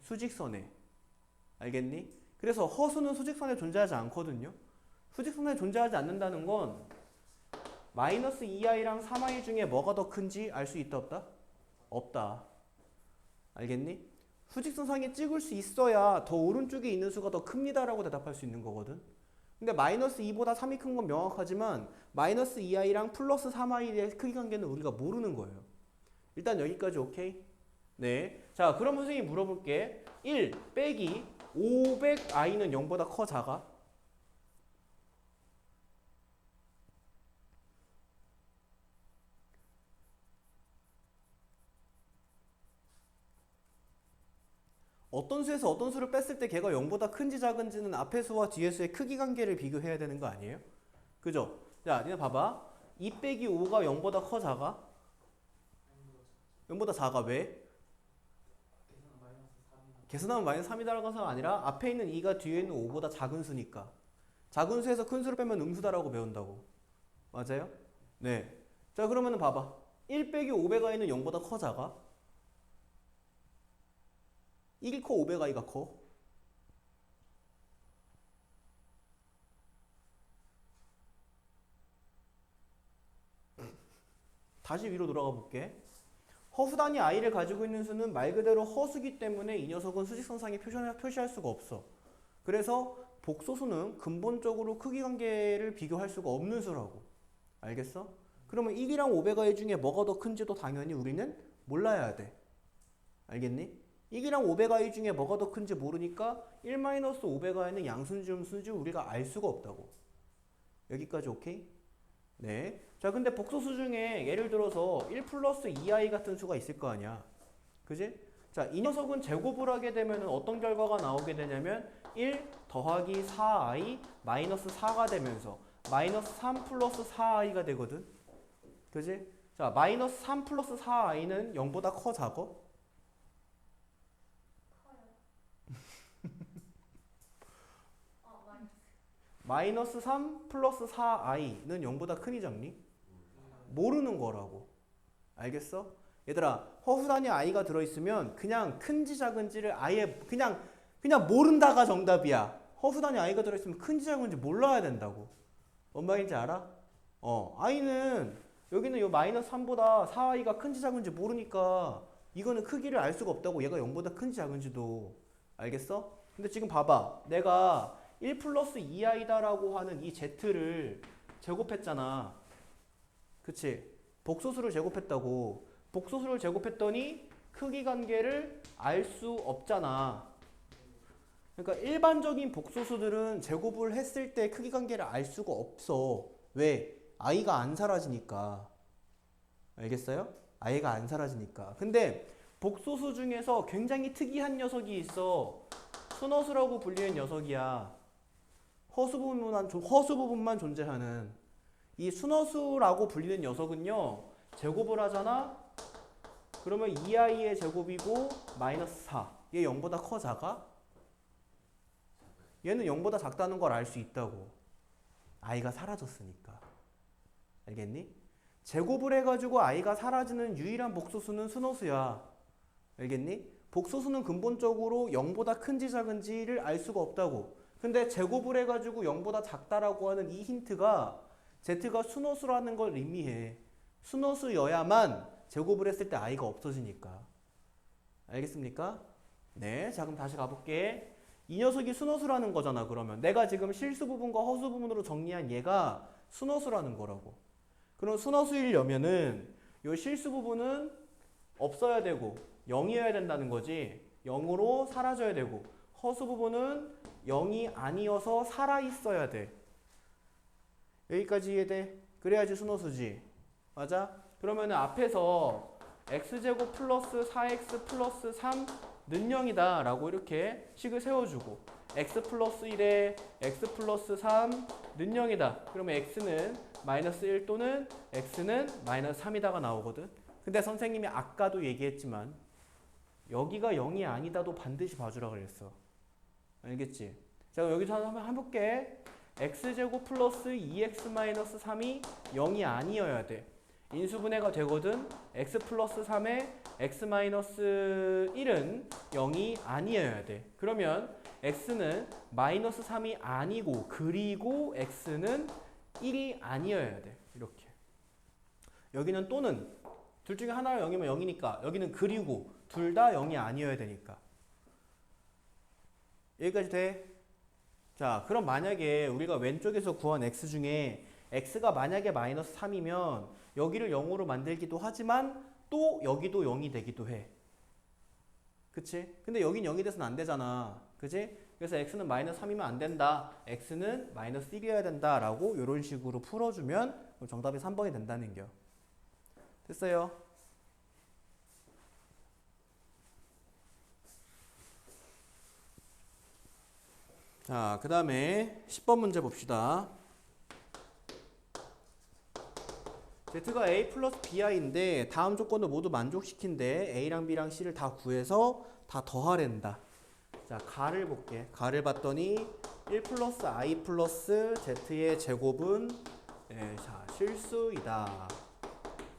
수직선에. 알겠니? 그래서 허수는 수직선에 존재하지 않거든요. 수직선에 존재하지 않는다는 건 마이너스 2i랑 3i 중에 뭐가 더 큰지 알 수 있다 없다? 없다. 알겠니? 수직선상에 찍을 수 있어야 더 오른쪽에 있는 수가 더 큽니다 라고 대답할 수 있는 거거든. 근데 마이너스 2보다 3이 큰 건 명확하지만 마이너스 2i랑 플러스 3i의 크기 관계는 우리가 모르는 거예요. 일단 여기까지 오케이? 네. 자, 그럼 선생님이 물어볼게. 1 빼기 500i는 0보다 커 작아? 어떤 수에서 어떤 수를 뺐을 때 걔가 0보다 큰지 작은지는 앞의 수와 뒤의 수의 크기 관계를 비교해야 되는 거 아니에요? 그죠? 자, 니네 봐봐. 2 빼기 5가 0보다 커 작아? 0보다 작아. 왜? 계산하면 마이너스 3이다라고가 아니라 앞에 있는 2가 뒤에 있는 5보다 작은 수니까. 작은 수에서 큰 수를 빼면 음수다라고 배운다고. 맞아요? 네. 자, 그러면은 봐봐. 1 빼기 500i는 0보다 커 작아? 1이 커 500i가 커? 다시 위로 돌아가 볼게. 허수 단위 i를 가지고 있는 수는 말 그대로 허수기 때문에 이 녀석은 수직선상에 표시할 수가 없어. 그래서 복소수는 근본적으로 크기 관계를 비교할 수가 없는 수라고. 알겠어? 그러면 1이랑 500i 중에 뭐가 더 큰지도 당연히 우리는 몰라야 돼. 알겠니? 1이랑 500i 중에 뭐가 더 큰지 모르니까 1-500i는 양수인지 음수인지 우리가 알 수가 없다고. 여기까지 오케이? 네. 자, 근데 복소수 중에 예를 들어서 1 플러스 2i 같은 수가 있을 거 아니야. 그지? 자, 이 녀석은 제곱을 하게 되면 어떤 결과가 나오게 되냐면 1 더하기 4i 마이너스 4가 되면서 마이너스 3 플러스 4i가 되거든. 그지? 자, 마이너스 3 플러스 4i는 0보다 커 작어? 마이너스 3 플러스 4i는 0보다 크니 작니? 모르는 거라고. 알겠어? 얘들아, 허수 단위 i가 들어있으면 그냥 큰지 작은지를 아예 그냥 모른다가 정답이야. 허수 단위 i가 들어있으면 큰지 작은지 몰라야 된다고. 뭔 말인지 알아? i는 여기는 요 마이너스 3보다 4i가 큰지 작은지 모르니까 이거는 크기를 알 수가 없다고. 얘가 0보다 큰지 작은지도. 알겠어? 근데 지금 봐봐. 내가 1 플러스 2i다라고 하는 이 z를 제곱했잖아. 그치? 복소수를 제곱했다고. 복소수를 제곱했더니 크기 관계를 알 수 없잖아. 그러니까 일반적인 복소수들은 제곱을 했을 때 크기 관계를 알 수가 없어. 왜? i가 안 사라지니까. 알겠어요? i가 안 사라지니까. 근데 복소수 중에서 굉장히 특이한 녀석이 있어. 순허수라고 불리는 녀석이야. 허수 부분만 존재하는 이 순허수라고 불리는 녀석은요. 제곱을 하잖아. 그러면 2i의 제곱이고 마이너스 4. 얘 0보다 커 작아? 얘는 0보다 작다는 걸 알 수 있다고. i가 사라졌으니까. 알겠니? 제곱을 해가지고 i가 사라지는 유일한 복소수는 순허수야. 알겠니? 복소수는 근본적으로 0보다 큰지 작은지를 알 수가 없다고. 근데 제곱을 해가지고 0보다 작다라고 하는 이 힌트가 z가 순허수라는 걸 의미해. 순호수여야만 제곱을 했을 때 i가 없어지니까. 알겠습니까? 네, 자 그럼 다시 가볼게. 이 녀석이 순호수라는 거잖아. 그러면 내가 지금 실수 부분과 허수 부분으로 정리한 얘가 순호수라는 거라고. 그럼 순호수이려면은 이 실수 부분은 없어야 되고 0이어야 된다는 거지. 0으로 사라져야 되고 허수 부분은 0이 아니어서 살아있어야 돼. 여기까지 이해돼? 그래야지 순호수지. 맞아? 그러면은 앞에서 x제곱 플러스 4x 플러스 3는 0이다 라고 이렇게 식을 세워주고 x 플러스 1에 x 플러스 3는 0이다. 그러면 x는 마이너스 1 또는 x는 마이너스 3이다가 나오거든. 근데 선생님이 아까도 얘기했지만 여기가 0이 아니다도 반드시 봐주라 그랬어. 알겠지? 자 그럼 여기서 한번 해볼게. x제곱 플러스 2x 마이너스 3이 0이 아니어야 돼. 인수분해가 되거든. x 플러스 3에 x 마이너스 1은 0이 아니어야 돼. 그러면 x는 마이너스 3이 아니고 그리고 x는 1이 아니어야 돼. 이렇게. 여기는 또는 둘 중에 하나가 0이면 0이니까 여기는 그리고 둘 다 0이 아니어야 되니까. 여기까지 돼? 자 그럼 만약에 우리가 왼쪽에서 구한 x 중에 x가 만약에 마이너스 3이면 여기를 0으로 만들기도 하지만 또 여기도 0이 되기도 해. 그치? 근데 여긴 0이 돼서는 안 되잖아. 그치? 그래서 x는 마이너스 3이면 안 된다. x는 마이너스 1이어야 된다. 라고 이런 식으로 풀어주면 정답이 3번이 된다는 겨. 됐어요? 자, 그 다음에 10번 문제 봅시다. z가 a 플러스 bi인데 다음 조건을 모두 만족시킨대. a랑 b랑 c를 다 구해서 다 더하랜다. 자, 가를 볼게. 가를 봤더니 1 플러스 i 플러스 z의 제곱은 자, 실수이다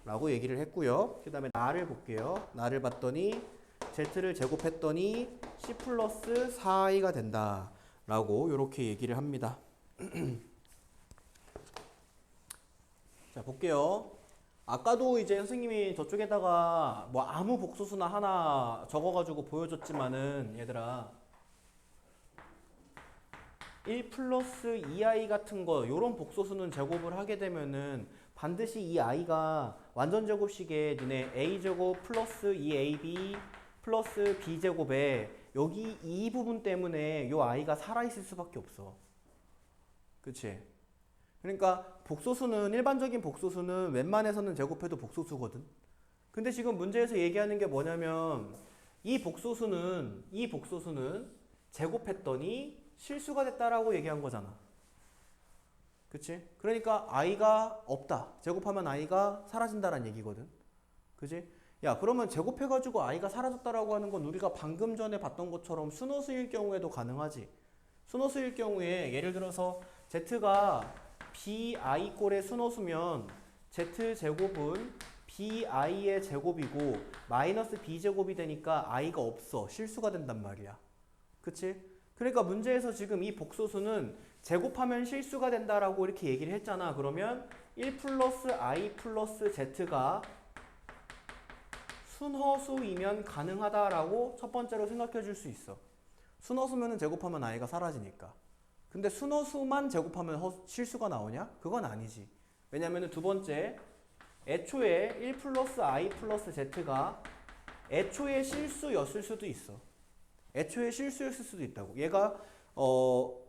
라고 얘기를 했고요. 그 다음에 나를 볼게요. 나를 봤더니 z를 제곱했더니 c 플러스 4i가 된다 라고 이렇게 얘기를 합니다. 자 볼게요. 아까도 이제 선생님이 저쪽에다가 뭐 아무 복소수나 하나 적어가지고 보여줬지만은 얘들아 1 플러스 2i 같은 거 요런 복소수는 제곱을 하게 되면은 반드시 이 i가 완전 제곱식에 니네 a제곱 플러스 2ab 플러스 b제곱에 여기 이 부분 때문에 요 i가 살아있을 수밖에 없어. 그치? 그러니까 복소수는 일반적인 복소수는 웬만해서는 제곱해도 복소수거든. 근데 지금 문제에서 얘기하는 게 뭐냐면 이 복소수는 제곱했더니 실수가 됐다라고 얘기한 거잖아. 그치? 그러니까 i가 없다. 제곱하면 i가 사라진다라는 얘기거든. 그치? 야 그러면 제곱해가지고 i가 사라졌다라고 하는 건 우리가 방금 전에 봤던 것처럼 순호수일 경우에도 가능하지. 순호수일 경우에 예를 들어서 z가 bi 꼴의 순호수면 z제곱은 bi의 제곱이고 마이너스 b제곱이 되니까 i가 없어. 실수가 된단 말이야. 그치? 그러니까 문제에서 지금 이 복소수는 제곱하면 실수가 된다라고 이렇게 얘기를 했잖아. 그러면 1 플러스 i 플러스 z가 순허수이면 가능하다라고 첫 번째로 생각해 줄 수 있어. 순허수면은 제곱하면 i가 사라지니까. 근데 순허수만 제곱하면 실수가 나오냐? 그건 아니지. 왜냐면은 두 번째, 애초에 1 플러스 i 플러스 z가 애초에 실수였을 수도 있어. 애초에 실수였을 수도 있다고. 얘가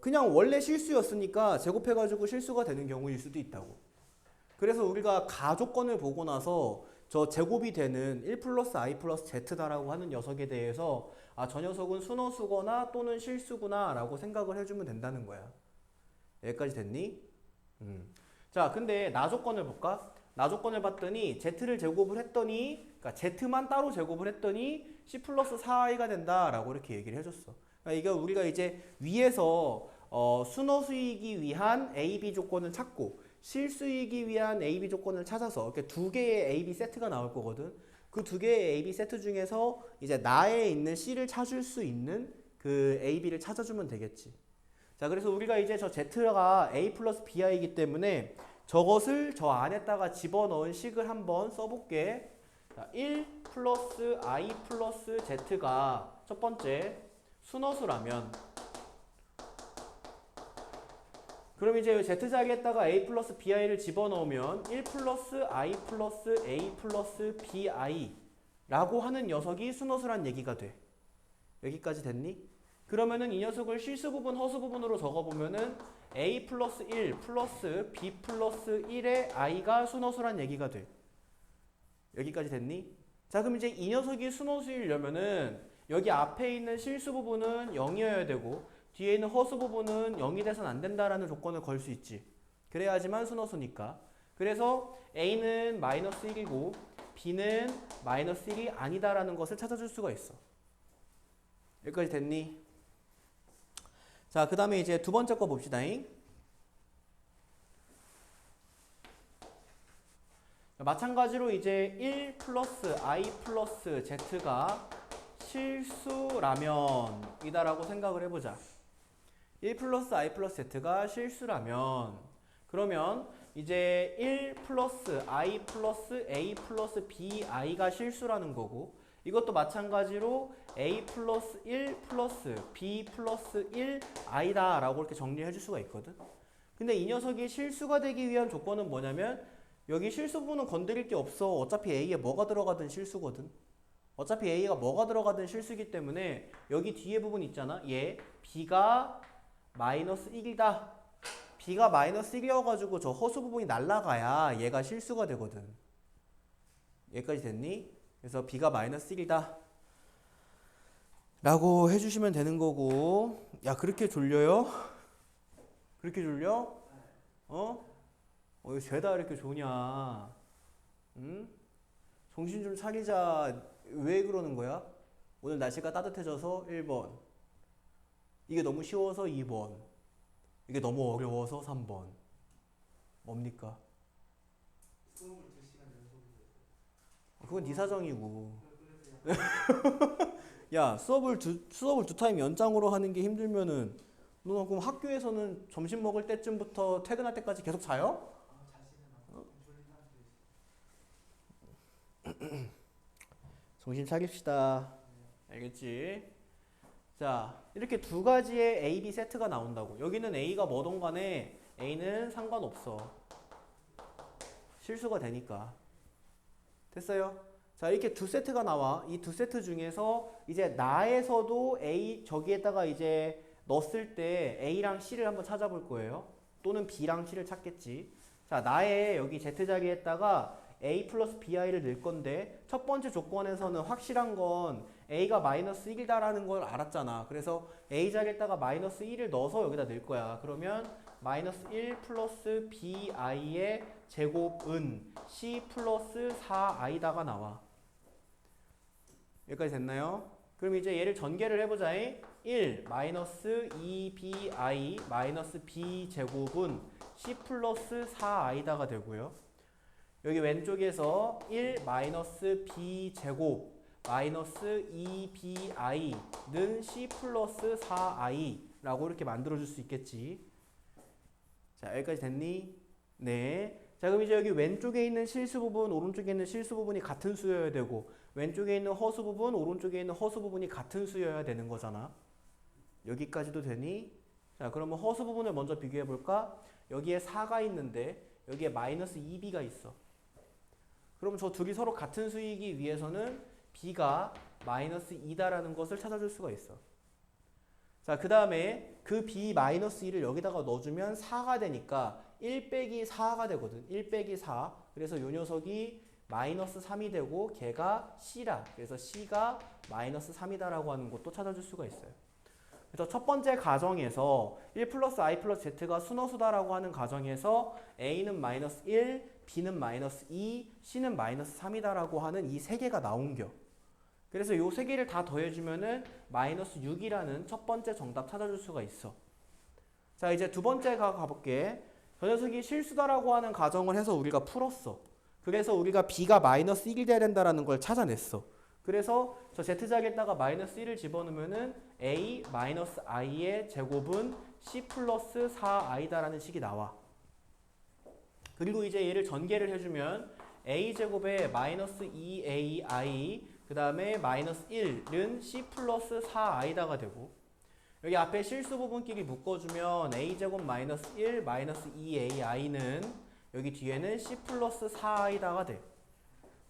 그냥 원래 실수였으니까 제곱해가지고 실수가 되는 경우일 수도 있다고. 그래서 우리가 가조건을 보고 나서 저 제곱이 되는 1 플러스 i 플러스 z다라고 하는 녀석에 대해서 아, 저 녀석은 순허수거나 또는 실수구나 라고 생각을 해주면 된다는 거야. 여기까지 됐니? 자, 근데 나조건을 볼까? 나조건을 봤더니 z를 제곱을 했더니 그러니까 z만 따로 제곱을 했더니 c 플러스 4i가 된다라고 이렇게 얘기를 해줬어. 그러니까 이게 우리가 이제 위에서 순허수이기 위한 a, b 조건을 찾고 실수이기 위한 a, b 조건을 찾아서 이렇게 두 개의 a, b 세트가 나올 거거든. 그 두 개의 a, b 세트 중에서 이제 나에 있는 c를 찾을 수 있는 그 a, b를 찾아주면 되겠지. 자, 그래서 우리가 이제 저 z가 a 플러스 bi이기 때문에 저것을 저 안에다가 집어넣은 식을 한번 써볼게. 자, 1 플러스 i 플러스 z가 첫 번째 순허수라면, 그럼 이제 z자리에다가 a 플러스 bi를 집어넣으면 1 플러스 i 플러스 a 플러스 bi 라고 하는 녀석이 순허수란 얘기가 돼. 여기까지 됐니? 그러면은 이 녀석을 실수 부분, 허수 부분으로 적어보면은 a 플러스 1 플러스 b 플러스 1의 i가 순허수란 얘기가 돼. 여기까지 됐니? 자, 그럼 이제 이 녀석이 순허수이려면은 여기 앞에 있는 실수 부분은 0이어야 되고 뒤에 있는 허수 부분은 0이 돼서는 안 된다라는 조건을 걸 수 있지. 그래야지만 순허수니까. 그래서 a는 마이너스 1이고 b는 마이너스 1이 아니다라는 것을 찾아줄 수가 있어. 여기까지 됐니? 자, 그 다음에 이제 두 번째 거 봅시다. 마찬가지로 이제 1 플러스 i 플러스 z가 실수라면 이다라고 생각을 해보자. 1 플러스 i 플러스 z가 실수라면, 그러면 이제 1 플러스 i 플러스 a 플러스 bi가 실수라는 거고, 이것도 마찬가지로 a 플러스 1 플러스 b 플러스 1 i다 라고 이렇게 정리해 줄 수가 있거든. 근데 이 녀석이 실수가 되기 위한 조건은 뭐냐면 여기 실수 부분은 건드릴 게 없어. 어차피 a에 뭐가 들어가든 실수거든. 어차피 a가 뭐가 들어가든 실수이기 때문에 여기 뒤에 부분 있잖아. 얘 b가 마이너스 1이다. b가 마이너스 1이어가지고 저 허수 부분이 날라가야 얘가 실수가 되거든. 여기까지 됐니? 그래서 b가 마이너스 1이다 라고 해주시면 되는 거고. 야, 그렇게 졸려요? 그렇게 졸려? 왜 죄다 이렇게 조냐? 응? 정신 좀 차리자. 왜 그러는 거야? 오늘 날씨가 따뜻해져서 1번, 이게 너무 쉬워서 2번, 이게 너무 어려워서 3번. 뭡니까? 그건 네 사정이고. 야, 수업을 두 타임 연장으로 하는 게 힘들면은 너 그럼 학교에서는 점심 먹을 때쯤부터 퇴근할 때까지 계속 자요? 정신 차립시다. 알겠지? 자, 이렇게 두 가지의 A, B 세트가 나온다고. 여기는 A가 뭐든 간에 A는 상관없어. 실수가 되니까. 됐어요? 자, 이렇게 두 세트가 나와. 이 두 세트 중에서 이제 나에서도 A 저기에다가 이제 넣었을 때 A랑 C를 한번 찾아볼 거예요. 또는 B랑 C를 찾겠지. 자, 나의 여기 Z자리에다가 A 플러스 BI를 넣을 건데 첫 번째 조건에서는 확실한 건 A가 마이너스 1이다라는 걸 알았잖아. 그래서 A 자리에다가 마이너스 1을 넣어서 여기다 넣을 거야. 그러면 마이너스 1 플러스 BI의 제곱은 C 플러스 4I다가 나와. 여기까지 됐나요? 그럼 이제 얘를 전개를 해보자. 1 마이너스 2BI 마이너스 B 제곱은 C 플러스 4I다가 되고요. 여기 왼쪽에서 1 마이너스 B 제곱 마이너스 2BI는 C 플러스 4I라고 이렇게 만들어줄 수 있겠지. 자, 여기까지 됐니? 네. 자, 그럼 이제 여기 왼쪽에 있는 실수 부분, 오른쪽에 있는 실수 부분이 같은 수여야 되고 왼쪽에 있는 허수 부분, 오른쪽에 있는 허수 부분이 같은 수여야 되는 거잖아. 여기까지도 되니? 자, 그러면 허수 부분을 먼저 비교해 볼까? 여기에 4가 있는데 여기에 마이너스 2b가 있어. 그럼 저 둘이 서로 같은 수이기 위해서는 b가 마이너스 2다라는 것을 찾아줄 수가 있어. 자, 그 다음에 그 b 마이너스 2를 여기다가 넣어주면 4가 되니까 1 빼기 4가 되거든. 1 빼기 4. 그래서 이 녀석이 마이너스 3이 되고 걔가 c라. 그래서 c가 마이너스 3이다라고 하는 것도 찾아줄 수가 있어요. 그래서 첫 번째 가정에서 1 플러스 i 플러스 z가 순허수다라고 하는 가정에서 a는 마이너스 1, b는 마이너스 2, c는 마이너스 3이다라고 하는 이 세 개가 나온겨. 그래서 이 세 개를 다 더해주면은 마이너스 6이라는 첫 번째 정답 찾아줄 수가 있어. 자, 이제 두 번째 가볼게. 저 녀석이 실수다라고 하는 가정을 해서 우리가 풀었어. 그래서 우리가 b가 마이너스 1이 돼야 된다는 걸 찾아냈어. 그래서 저 z자리에다가 마이너스 1을 집어넣으면은 a 마이너스 i의 제곱은 c 플러스 4i다라는 식이 나와. 그리고 이제 얘를 전개를 해주면 a제곱에 마이너스 2ai 그 다음에 마이너스 1은 c 플러스 4i다가 되고 여기 앞에 실수 부분끼리 묶어주면 a제곱 마이너스 1 마이너스 2ai는 여기 뒤에는 c 플러스 4i다가 돼.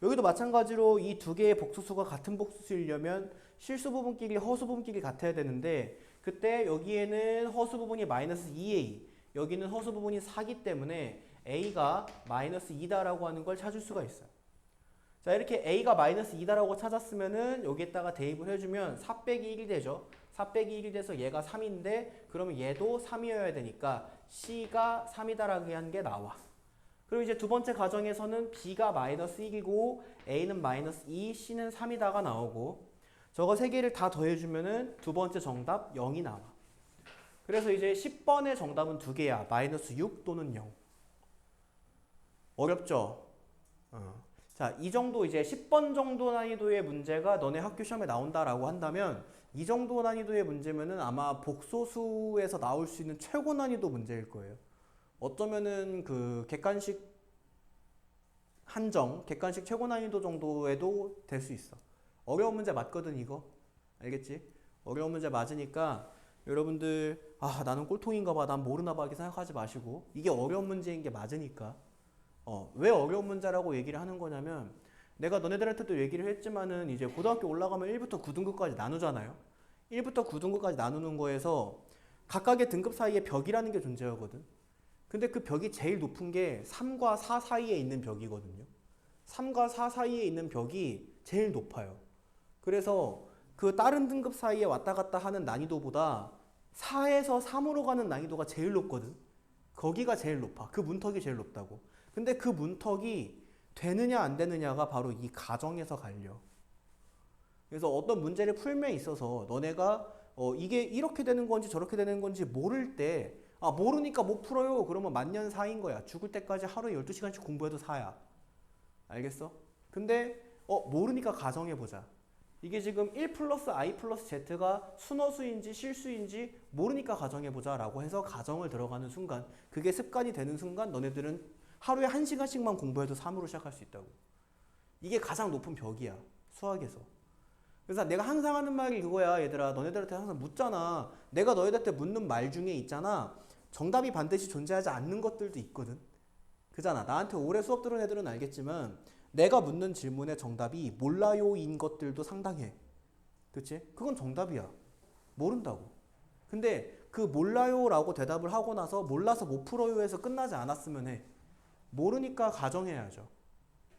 여기도 마찬가지로 이 두 개의 복수수가 같은 복수수이려면 실수 부분끼리 허수 부분끼리 같아야 되는데 그때 여기에는 허수 부분이 마이너스 2a 여기는 허수 부분이 4기 때문에 a가 마이너스 2다라고 하는 걸 찾을 수가 있어요. 자 이렇게 a가 마이너스 2다라고 찾았으면은 여기에다가 대입을 해주면 4 빼기 1이 되죠. 4 빼기 1이 돼서 얘가 3인데 그러면 얘도 3이어야 되니까 c가 3이다라고 하는 게 나와. 그리고 이제 두 번째 가정에서는 b가 마이너스 1이고 a는 마이너스 2, c는 3이다가 나오고 저거 세 개를 다 더해주면은 두 번째 정답 0이 나와. 그래서 이제 10번의 정답은 두 개야. 마이너스 6 또는 0. 어렵죠? 자, 이 정도 이제 10번 정도 난이도의 문제가 너네 학교 시험에 나온다라고 한다면 이 정도 난이도의 문제면은 아마 복소수에서 나올 수 있는 최고 난이도 문제일 거예요. 어쩌면은 그 객관식 한정, 객관식 최고 난이도 정도에도 될 수 있어. 어려운 문제 맞거든 이거. 알겠지? 어려운 문제 맞으니까 여러분들 아 나는 꼴통인가 봐, 난 모르나 봐 이렇게 생각하지 마시고 이게 어려운 문제인 게 맞으니까 왜 어려운 문제라고 얘기를 하는 거냐면 내가 너네들한테도 얘기를 했지만은 이제 고등학교 올라가면 1부터 9등급까지 나누잖아요. 1부터 9등급까지 나누는 거에서 각각의 등급 사이에 벽이라는 게 존재하거든. 근데 그 벽이 제일 높은 게 3과 4 사이에 있는 벽이거든요. 3과 4 사이에 있는 벽이 제일 높아요. 그래서 그 다른 등급 사이에 왔다 갔다 하는 난이도보다 4에서 3으로 가는 난이도가 제일 높거든. 거기가 제일 높아. 그 문턱이 제일 높다고. 근데 그 문턱이 되느냐 안 되느냐가 바로 이 가정에서 갈려. 그래서 어떤 문제를 풀면 있어서 너네가 이게 이렇게 되는 건지 저렇게 되는 건지 모를 때 모르니까 못 풀어요. 그러면 만년 4인 거야. 죽을 때까지 하루에 12시간씩 공부해도 4야. 알겠어? 근데 모르니까 가정해보자. 이게 지금 1 플러스 i 플러스 z가 순허수인지 실수인지 모르니까 가정해보자 라고 해서 가정을 들어가는 순간 그게 습관이 되는 순간 너네들은 하루에 1시간씩만 공부해도 3으로 시작할 수 있다고. 이게 가장 높은 벽이야. 수학에서. 그래서 내가 항상 하는 말이 그거야. 얘들아 너네들한테 항상 묻잖아. 내가 너희들한테 묻는 말 중에 있잖아. 정답이 반드시 존재하지 않는 것들도 있거든. 그잖아. 나한테 오래 수업 들은 애들은 알겠지만 내가 묻는 질문의 정답이 몰라요인 것들도 상당해. 그치? 그건 정답이야. 모른다고. 근데 그 몰라요라고 대답을 하고 나서 몰라서 못 풀어요 해서 끝나지 않았으면 해. 모르니까 가정해야죠.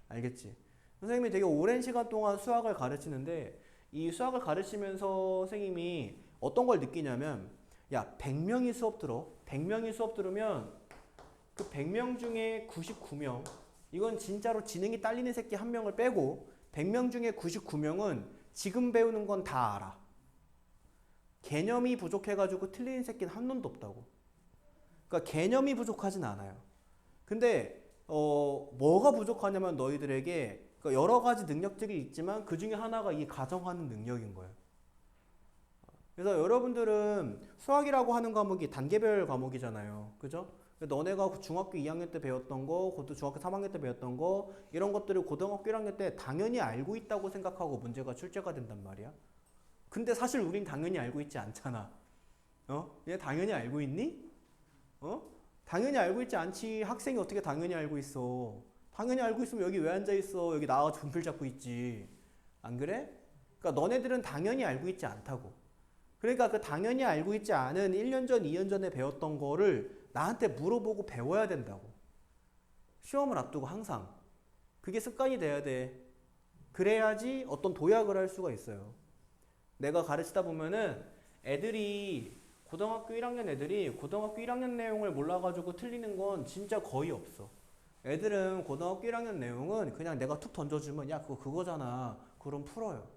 알겠지? 선생님이 되게 오랜 시간 동안 수학을 가르치는데 이 수학을 가르치면서 선생님이 어떤 걸 느끼냐면 야 100명이 수업 들어. 100명이 수업 들으면 그 100명 중에 99명 이건 진짜로 지능이 딸리는 새끼 한 명을 빼고 100명 중에 99명은 지금 배우는 건 다 알아. 개념이 부족해가지고 틀리는 새끼는 한 놈도 없다고. 그러니까 개념이 부족하진 않아요. 근데 뭐가 부족하냐면 너희들에게 그러니까 여러 가지 능력들이 있지만 그 중에 하나가 이 가정하는 능력인 거예요. 그래서 여러분들은 수학이라고 하는 과목이 단계별 과목이잖아요. 그죠? 너네가 중학교 2학년 때 배웠던 거, 그것도 중학교 3학년 때 배웠던 거 이런 것들을 고등학교 1학년 때 당연히 알고 있다고 생각하고 문제가 출제가 된단 말이야. 근데 사실 우린 당연히 알고 있지 않잖아. 얘 당연히 알고 있니? 당연히 알고 있지 않지. 학생이 어떻게 당연히 알고 있어. 당연히 알고 있으면 여기 왜 앉아있어. 여기 나와서 분필 잡고 있지. 안 그래? 그러니까 너네들은 당연히 알고 있지 않다고. 그러니까 그 당연히 알고 있지 않은 1년 전, 2년 전에 배웠던 거를 나한테 물어보고 배워야 된다고. 시험을 앞두고 항상. 그게 습관이 돼야 돼. 그래야지 어떤 도약을 할 수가 있어요. 내가 가르치다 보면은 고등학교 1학년 애들이 고등학교 1학년 내용을 몰라가지고 틀리는 건 진짜 거의 없어. 애들은 고등학교 1학년 내용은 그냥 내가 툭 던져주면 야 그거잖아. 그럼 풀어요.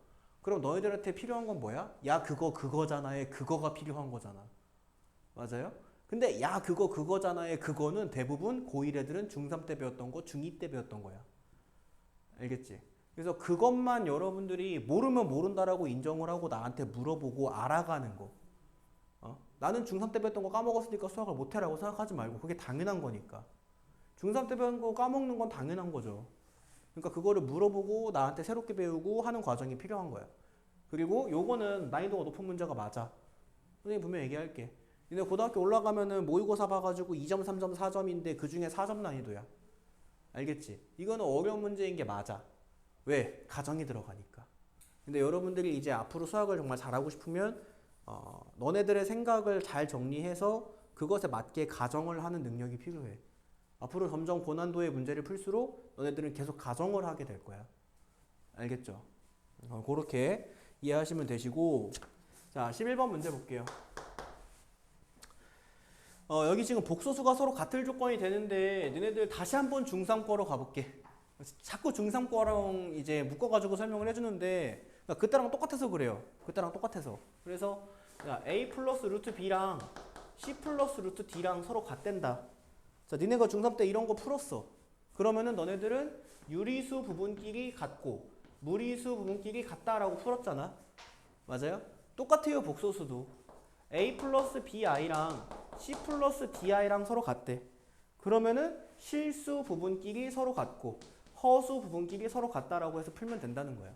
그럼 너희들한테 필요한 건 뭐야? 야 그거잖아의 그거가 필요한 거잖아. 맞아요? 근데 야 그거잖아의 그거는 대부분 고1 애들은 중3 때 배웠던 거, 중2 때 배웠던 거야. 알겠지? 그래서 그것만 여러분들이 모르면 모른다라고 인정을 하고 나한테 물어보고 알아가는 거. 나는 중3 때 배웠던 거 까먹었으니까 수학을 못해라고 생각하지 말고 그게 당연한 거니까. 중3 때 배운 거 까먹는 건 당연한 거죠. 그러니까 그거를 물어보고 나한테 새롭게 배우고 하는 과정이 필요한 거야. 그리고 요거는 난이도가 높은 문제가 맞아. 선생님 분명히 얘기할게. 근데 고등학교 올라가면은 모의고사 봐가지고 2점, 3점, 4점인데 그 중에 4점 난이도야. 알겠지? 이거는 어려운 문제인 게 맞아. 왜? 가정이 들어가니까. 근데 여러분들이 이제 앞으로 수학을 정말 잘하고 싶으면 너네들의 생각을 잘 정리해서 그것에 맞게 가정을 하는 능력이 필요해. 앞으로 점점 고난도의 문제를 풀수록 너네들은 계속 가정을 하게 될 거야. 알겠죠? 그렇게 이해하시면 되시고, 자 11번 문제 볼게요. 여기 지금 복소수가 서로 같을 조건이 되는데 너네들 다시 한번 중3 거로 가볼게. 자꾸 중3 거랑 이제 묶어가지고 설명을 해주는데 그러니까 그때랑 똑같아서 그래요. 그때랑 똑같아서. 그래서 A 플러스 루트 B랑 C 플러스 루트 D랑 서로 같댄다. 자, 니네가 중3 때 이런 거 풀었어. 그러면은 너네들은 유리수 부분끼리 같고 무리수 부분끼리 같다라고 풀었잖아. 맞아요? 똑같아요, 복소수도. A 플러스 BI랑 C 플러스 DI랑 서로 같대. 그러면은 실수 부분끼리 서로 같고 허수 부분끼리 서로 같다라고 해서 풀면 된다는 거야.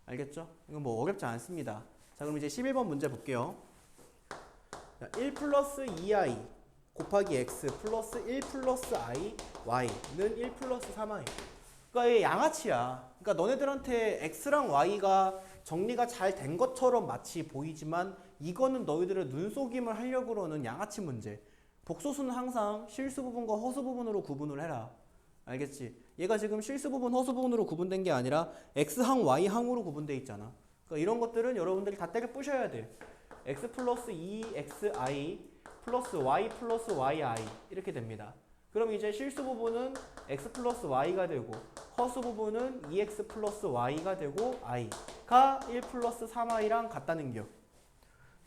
알겠죠? 이건 뭐 어렵지 않습니다. 자, 그럼 이제 11번 문제 볼게요. 1 플러스 2i 곱하기 x 플러스 1 플러스 i y는 1 플러스 3i. 그러니까 이게 양아치야. 그러니까 너네들한테 x랑 y가 정리가 잘 된 것처럼 마치 보이지만 이거는 너희들의 눈속임을 하려고 그러는 양아치 문제. 복소수는 항상 실수 부분과 허수 부분으로 구분을 해라. 알겠지? 얘가 지금 실수 부분, 허수 부분으로 구분된 게 아니라 x항, y항으로 구분돼 있잖아. 그러니까 이런 것들은 여러분들이 다 때려 부셔야 돼. x 플러스 2xi 플러스 y 플러스 yi 이렇게 됩니다. 그럼 이제 실수 부분은 x 플러스 y가 되고 허수 부분은 2x 플러스 y가 되고 i가 1 플러스 3i랑 같다는 겨.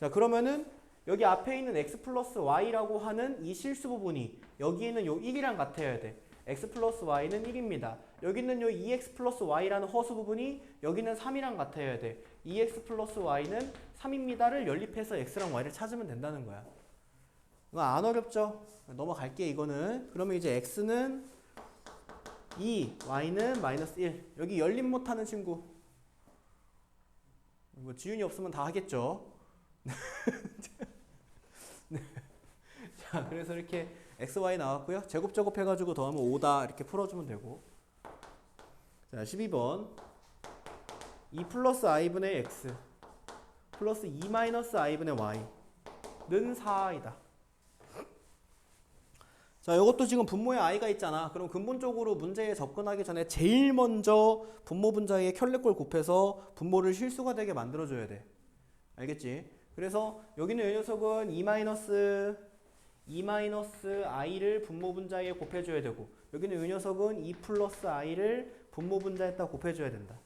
자, 그러면은 여기 앞에 있는 x 플러스 y라고 하는 이 실수 부분이 여기에는 요 1이랑 같아야 돼. x 플러스 y는 1입니다. 여기는 요 2x 플러스 y라는 허수 부분이 여기는 3이랑 같아야 돼. 2x 플러스 y는 3입니다를 연립해서 x랑 y를 찾으면 된다는 거야. 이거 안 어렵죠? 넘어갈게 이거는. 그러면 이제 x는 2, y는 마이너스 1. 여기 연립 못하는 친구. 뭐 지윤이 없으면 다 하겠죠? 네. 자, 그래서 이렇게 x, y 나왔고요. 제곱 해가지고 더하면 5다 이렇게 풀어주면 되고. 자, 12번 2 플러스 i분의 x 플러스 2 마이너스 i분의 y는 4이다. 자, 이것도 지금 분모에 i가 있잖아. 그럼 근본적으로 문제에 접근하기 전에 제일 먼저 분모 분자에 켤레꼴 곱해서 분모를 실수가 되게 만들어줘야 돼. 알겠지? 그래서 여기는 이 녀석은 2 마이너스 i를 분모 분자에 곱해줘야 되고 여기는 이 녀석은 2 플러스 i를 분모 분자에다 곱해줘야 된다.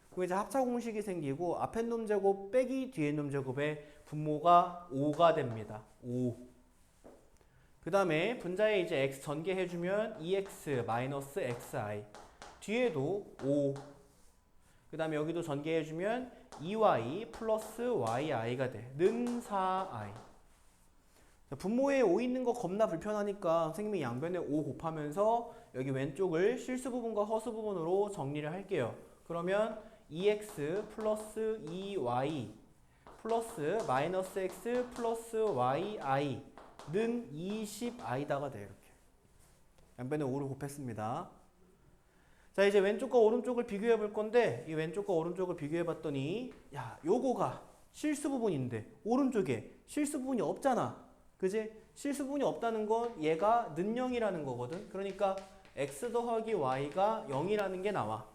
그럼 이제 합차 공식이 생기고 앞에 놈 제곱 빼기 뒤에 놈 제곱의 분모가 5가 됩니다. 5. 그 다음에 분자에 이제 x 전개해주면 2x 마이너스 xi 뒤에도 5. 그 다음에 여기도 전개해주면 2y 플러스 yi가 돼. 는 4i. 분모에 5 있는 거 겁나 불편하니까 선생님이 양변에 5 곱하면서 여기 왼쪽을 실수 부분과 허수 부분으로 정리를 할게요. 그러면 2x 플러스 2y 플러스 마이너스 x 플러스 yi 는 20i다가 돼. 이렇게 양변에 5를 곱했습니다. 자, 이제 왼쪽과 오른쪽을 비교해 볼 건데 이 왼쪽과 오른쪽을 비교해 봤더니 야, 요거가 실수 부분인데 오른쪽에 실수 부분이 없잖아. 그지? 실수 부분이 없다는 건 얘가 는 0이라는 거거든. 그러니까 x 더하기 y가 0이라는 게 나와.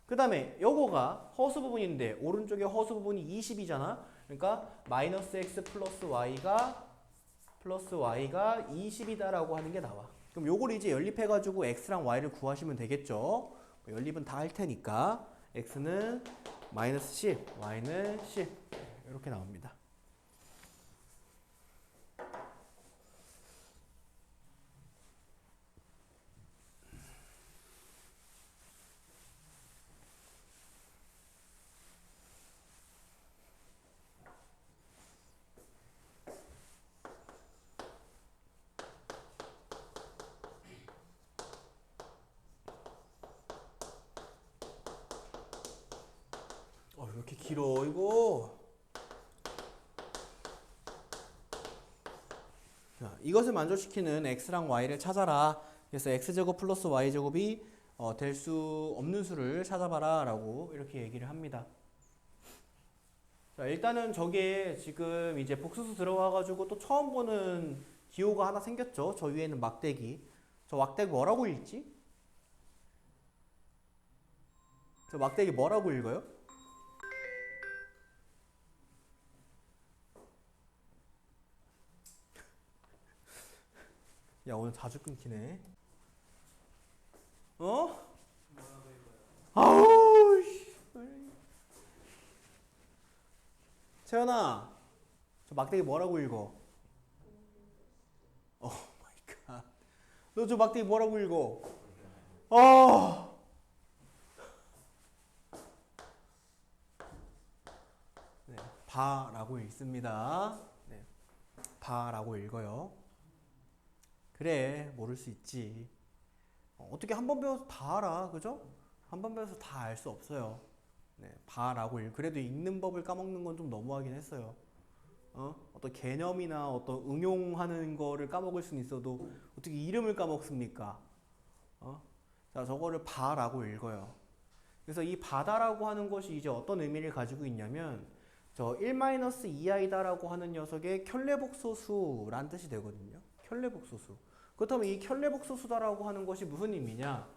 그 다음에 요거가 허수 부분인데 오른쪽에 허수 부분이 20이잖아. 그러니까 마이너스 x 플러스 y가 20이다라고 하는 게 나와. 그럼 요걸 이제 연립해가지고 x랑 y를 구하시면 되겠죠. 연립은 다 할 테니까 x는 마이너스 10, y는 10 이렇게 나옵니다. 이렇게 길어 이거. 자, 이것을 만족시키는 x랑 y를 찾아라. 그래서 x제곱 플러스 y제곱이 될 수 없는 수를 찾아봐라 라고 이렇게 얘기를 합니다. 자, 일단은 저게 지금 이제 복수수 들어가가지고 또 처음 보는 기호가 하나 생겼죠. 저 위에는 막대기. 저 막대기 뭐라고 읽지? 저 막대기 뭐라고 읽어요? 야, 오늘 자주 끊기네. 어? 아우, 씨. 채연아, 저 막대기 뭐라고 읽어? 오 마이 갓. 너 저 막대기 뭐라고 읽어? 아. 네, 바라고 읽습니다. 네, 바라고 읽어요. 그래, 모를 수 있지. 어떻게 한 번 배워서 다 알아, 그죠? 한 번 배워서 다 알 수 없어요. 네, 바라고 그래도 읽는 법을 까먹는 건 좀 너무하긴 했어요. 어떤 개념이나 어떤 응용하는 거를 까먹을 수는 있어도 어떻게 이름을 까먹습니까? 자, 저거를 바라고 읽어요. 그래서 이 바다라고 하는 것이 이제 어떤 의미를 가지고 있냐면 저 1-2i다라고 하는 녀석의 켤레복소수란 뜻이 되거든요. 켤레복소수. 그렇다면 이 켤레복소수다라고 하는 것이 무슨 의미냐?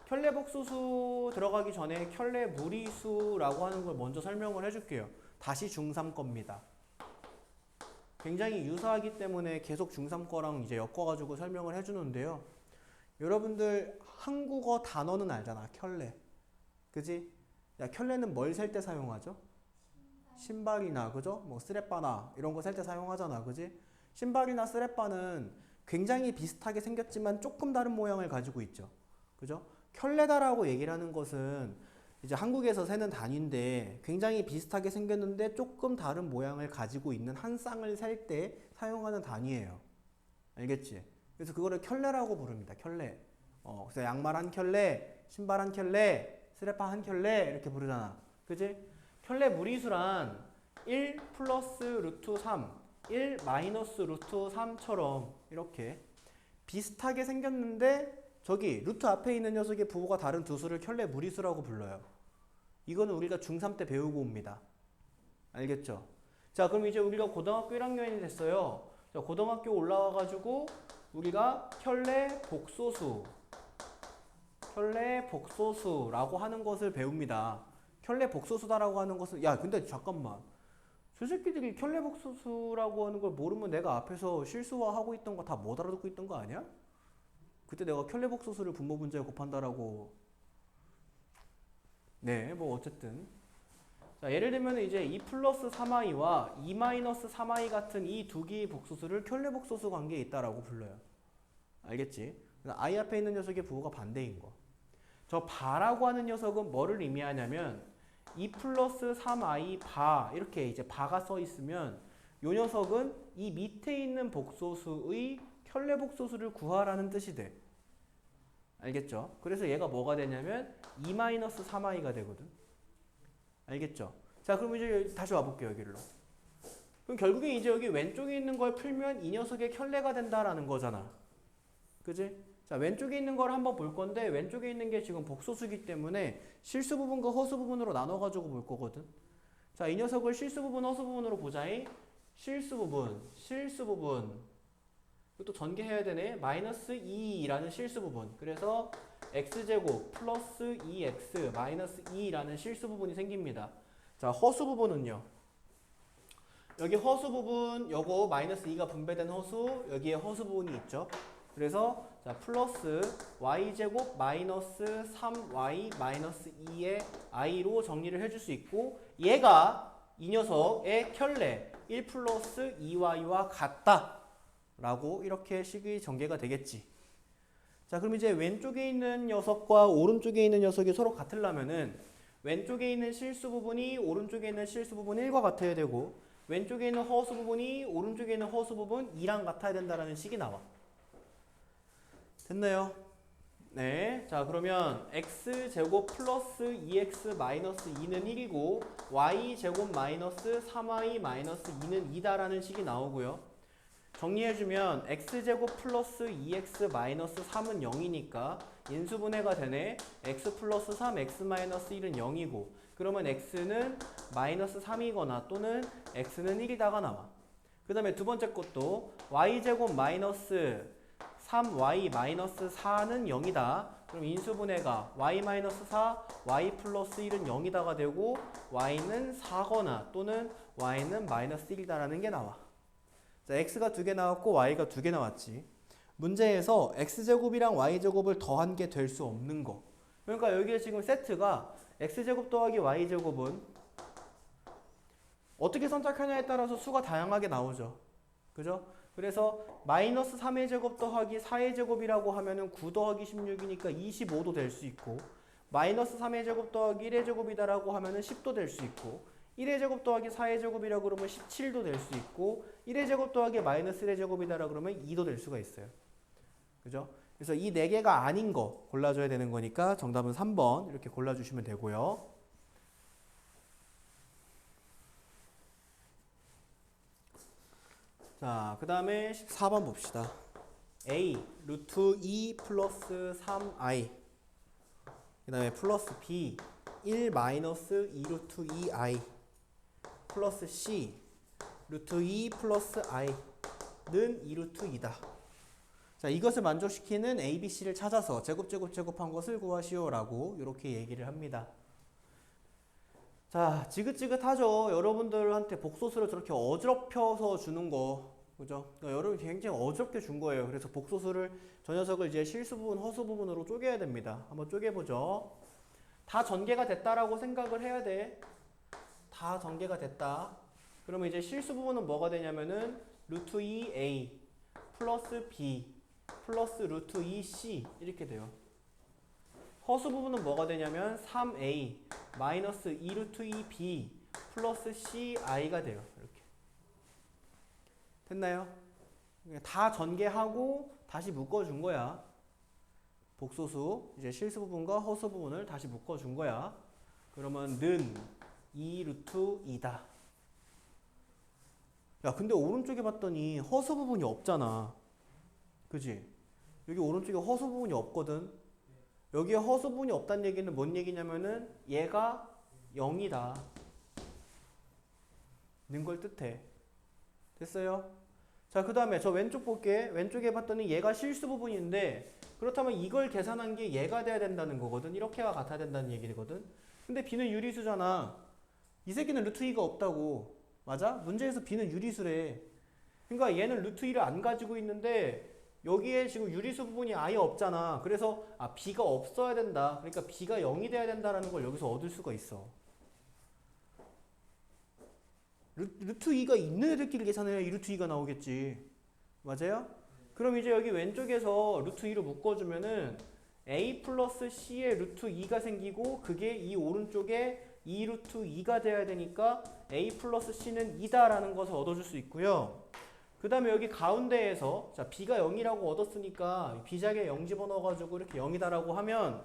켤레복소수 들어가기 전에 켤레무리수라고 하는 걸 먼저 설명을 해줄게요. 다시 중3 겁니다. 굉장히 유사하기 때문에 계속 중3 거랑 이제 엮어가지고 설명을 해주는데요. 여러분들 한국어 단어는 알잖아. 켤레. 그지? 야, 켤레는 뭘 셀 때 사용하죠? 신발이나, 그죠? 뭐 스레빠나 이런 거 셀 때 사용하잖아. 그지? 신발이나 스레빠는 굉장히 비슷하게 생겼지만 조금 다른 모양을 가지고 있죠. 그죠? 켤레다라고 얘기를 하는 것은 이제 한국에서 세는 단위인데 굉장히 비슷하게 생겼는데 조금 다른 모양을 가지고 있는 한 쌍을 셀 때 사용하는 단위예요. 알겠지? 그래서 그거를 켤레라고 부릅니다. 켤레. 그래서 양말 한 켤레, 신발 한 켤레, 스레파 한 켤레 이렇게 부르잖아. 그지? 켤레 무리수란 1 플러스 루트 3, 1 마이너스 루트 3처럼 이렇게 비슷하게 생겼는데 저기 루트 앞에 있는 녀석의 부호가 다른 두 수를 켤레 무리수라고 불러요. 이거는 우리가 중3 때 배우고 옵니다. 알겠죠? 자, 그럼 이제 우리가 고등학교 1학년이 됐어요. 자, 고등학교 올라와가지고 우리가 켤레 복소수라고 하는 것을 배웁니다. 켤레 복소수다라고 하는 것은 야, 근데 잠깐만. 저 새끼들이 켤레 복소수라고 하는 걸 모르면 내가 앞에서 실수화하고 있던 거 다 못 알아듣고 있던 거 아니야? 그때 내가 켤레 복소수를 분모 분자에 곱한다라고. 네, 뭐 어쨌든. 자, 예를 들면 이제 2 플러스 3i와 2 마이너스 3i 같은 이 두 개의 복소수를 켤레 복소수 관계에 있다라고 불러요. 알겠지? 그래서 i 앞에 있는 녀석의 부호가 반대인 거. 저 바라고 하는 녀석은 뭐를 의미하냐면 2 플러스 3i 바 이렇게 이제 바가 써 있으면 요 녀석은 이 밑에 있는 복소수의 켤레 복소수를 구하라는 뜻이 돼. 알겠죠? 그래서 얘가 뭐가 되냐면 2 마이너스 3i가 되거든. 알겠죠? 자, 그럼 이제 다시 와볼게요, 여기로. 그럼 결국에 이제 여기 왼쪽에 있는 걸 풀면 이 녀석의 켤레가 된다라는 거잖아. 그지? 자, 왼쪽에 있는 걸 한번 볼 건데 왼쪽에 있는 게 지금 복소수기 때문에 실수 부분과 허수 부분으로 나눠가지고 볼 거거든. 자, 이 녀석을 실수 부분, 허수 부분으로 보자이. 실수 부분. 또 전개해야 되네. 마이너스 2라는 실수 부분. 그래서 x제곱 플러스 2x 마이너스 2라는 실수 부분이 생깁니다. 자, 허수 부분은요. 여기 허수 부분, 요거 마이너스 2가 분배된 허수, 여기에 허수 부분이 있죠. 그래서 자, 플러스 y제곱 마이너스 3y 마이너스 2의 i로 정리를 해줄 수 있고 얘가 이 녀석의 켤레 1 플러스 2y와 같다 라고 이렇게 식의 전개가 되겠지. 자, 그럼 이제 왼쪽에 있는 녀석과 오른쪽에 있는 녀석이 서로 같으려면은 왼쪽에 있는 실수 부분이 오른쪽에 있는 실수 부분 1과 같아야 되고 왼쪽에 있는 허수 부분이 오른쪽에 있는 허수 부분 2랑 같아야 된다라는 식이 나와. 됐나요? 네, 자 그러면 x제곱 플러스 2x 마이너스 2는 1이고 y제곱 마이너스 3y 마이너스 2는 2다라는 식이 나오고요. 정리해주면 x제곱 플러스 2x 마이너스 3은 0이니까 인수분해가 되네. x 플러스 3 x 마이너스 1은 0이고 그러면 x는 마이너스 3이거나 또는 x는 1이다가 나와. 그 다음에 두 번째 것도 y제곱 마이너스 3y 마이너스 4는 0이다. 그럼 인수분해가 y 마이너스 4, y 플러스 1은 0이다가 되고 y는 4거나 또는 y는 마이너스 1이다라는 게 나와. 자, x가 2개 나왔고 y가 2개 나왔지. 문제에서 x제곱이랑 y제곱을 더한 게 될 수 없는 거. 그러니까 여기에 지금 세트가 x제곱 더하기 y제곱은 어떻게 선택하냐에 따라서 수가 다양하게 나오죠. 그죠? 그래서 마이너스 3의 제곱 더하기 4의 제곱이라고 하면은 9 더하기 16이니까 25도 될 수 있고 마이너스 3의 제곱 더하기 1의 제곱이다라고 하면은 10도 될 수 있고 1의 제곱 더하기 4의 제곱이라고 그러면 17도 될 수 있고 1의 제곱 더하기 마이너스 1의 제곱이다라고 그러면 2도 될 수가 있어요. 그죠? 그래서 이 4개가 아닌 거 골라줘야 되는 거니까 정답은 3번 이렇게 골라주시면 되고요. 자, 그 다음에 14번 봅시다. a 루트 2 플러스 3i 그 다음에 플러스 b 1 마이너스 2 루트 2i 플러스 c 루트 2 플러스 i는 2 루트 2다. 자, 이것을 만족시키는 a, b, c를 찾아서 제곱한 것을 구하시오라고 이렇게 얘기를 합니다. 자, 지긋지긋하죠. 여러분들한테 복소수를 저렇게 어지럽혀서 주는 거. 그죠? 그러니까 여러분이 굉장히 어지럽게 준 거예요. 그래서 복소수를, 저 녀석을 이제 실수 부분, 허수 부분으로 쪼개야 됩니다. 한번 쪼개보죠. 다 전개가 됐다라고 생각을 해야 돼. 다 전개가 됐다. 그러면 이제 실수 부분은 뭐가 되냐면은 루트 2a 플러스 b 플러스 루트 2c 이렇게 돼요. 허수 부분은 뭐가 되냐면 3a 마이너스 2 루트 2b 플러스 ci가 돼요. 이렇게 됐나요? 다 전개하고 다시 묶어준 거야. 복소수 이제 실수 부분과 허수 부분을 다시 묶어준 거야. 그러면 는 2 루트 2다. 야, 근데 오른쪽에 봤더니 허수 부분이 없잖아. 그지? 여기 오른쪽에 허수 부분이 없거든. 여기에 허수 부분이 없다는 얘기는 뭔 얘기냐면은 얘가 0이다 는 걸 뜻해. 됐어요? 자, 그 다음에 저 왼쪽 볼게. 왼쪽에 봤더니 얘가 실수 부분인데 그렇다면 이걸 계산한 게 얘가 돼야 된다는 거거든. 이렇게가 같아야 된다는 얘기거든. 근데 b는 유리수잖아. 이 새끼는 루트 2가 없다고. 맞아? 문제에서 b는 유리수래. 그러니까 얘는 루트 2를 안 가지고 있는데 여기에 지금 유리수 부분이 아예 없잖아. 그래서 b가 없어야 된다. 그러니까 b가 0이 돼야 된다라는 걸 여기서 얻을 수가 있어. 루트 2가 있는 애들끼리 계산해야 이 루트 2가 나오겠지. 맞아요? 그럼 이제 여기 왼쪽에서 루트 2로 묶어주면은 a 플러스 c의 루트 2가 생기고 그게 이 오른쪽에 2 루트 2가 돼야 되니까 a 플러스 c는 2다라는 것을 얻어줄 수 있고요. 그 다음에 여기 가운데에서 자 b가 0이라고 얻었으니까 비작에 0 집어넣어가지고 이렇게 0이다라고 하면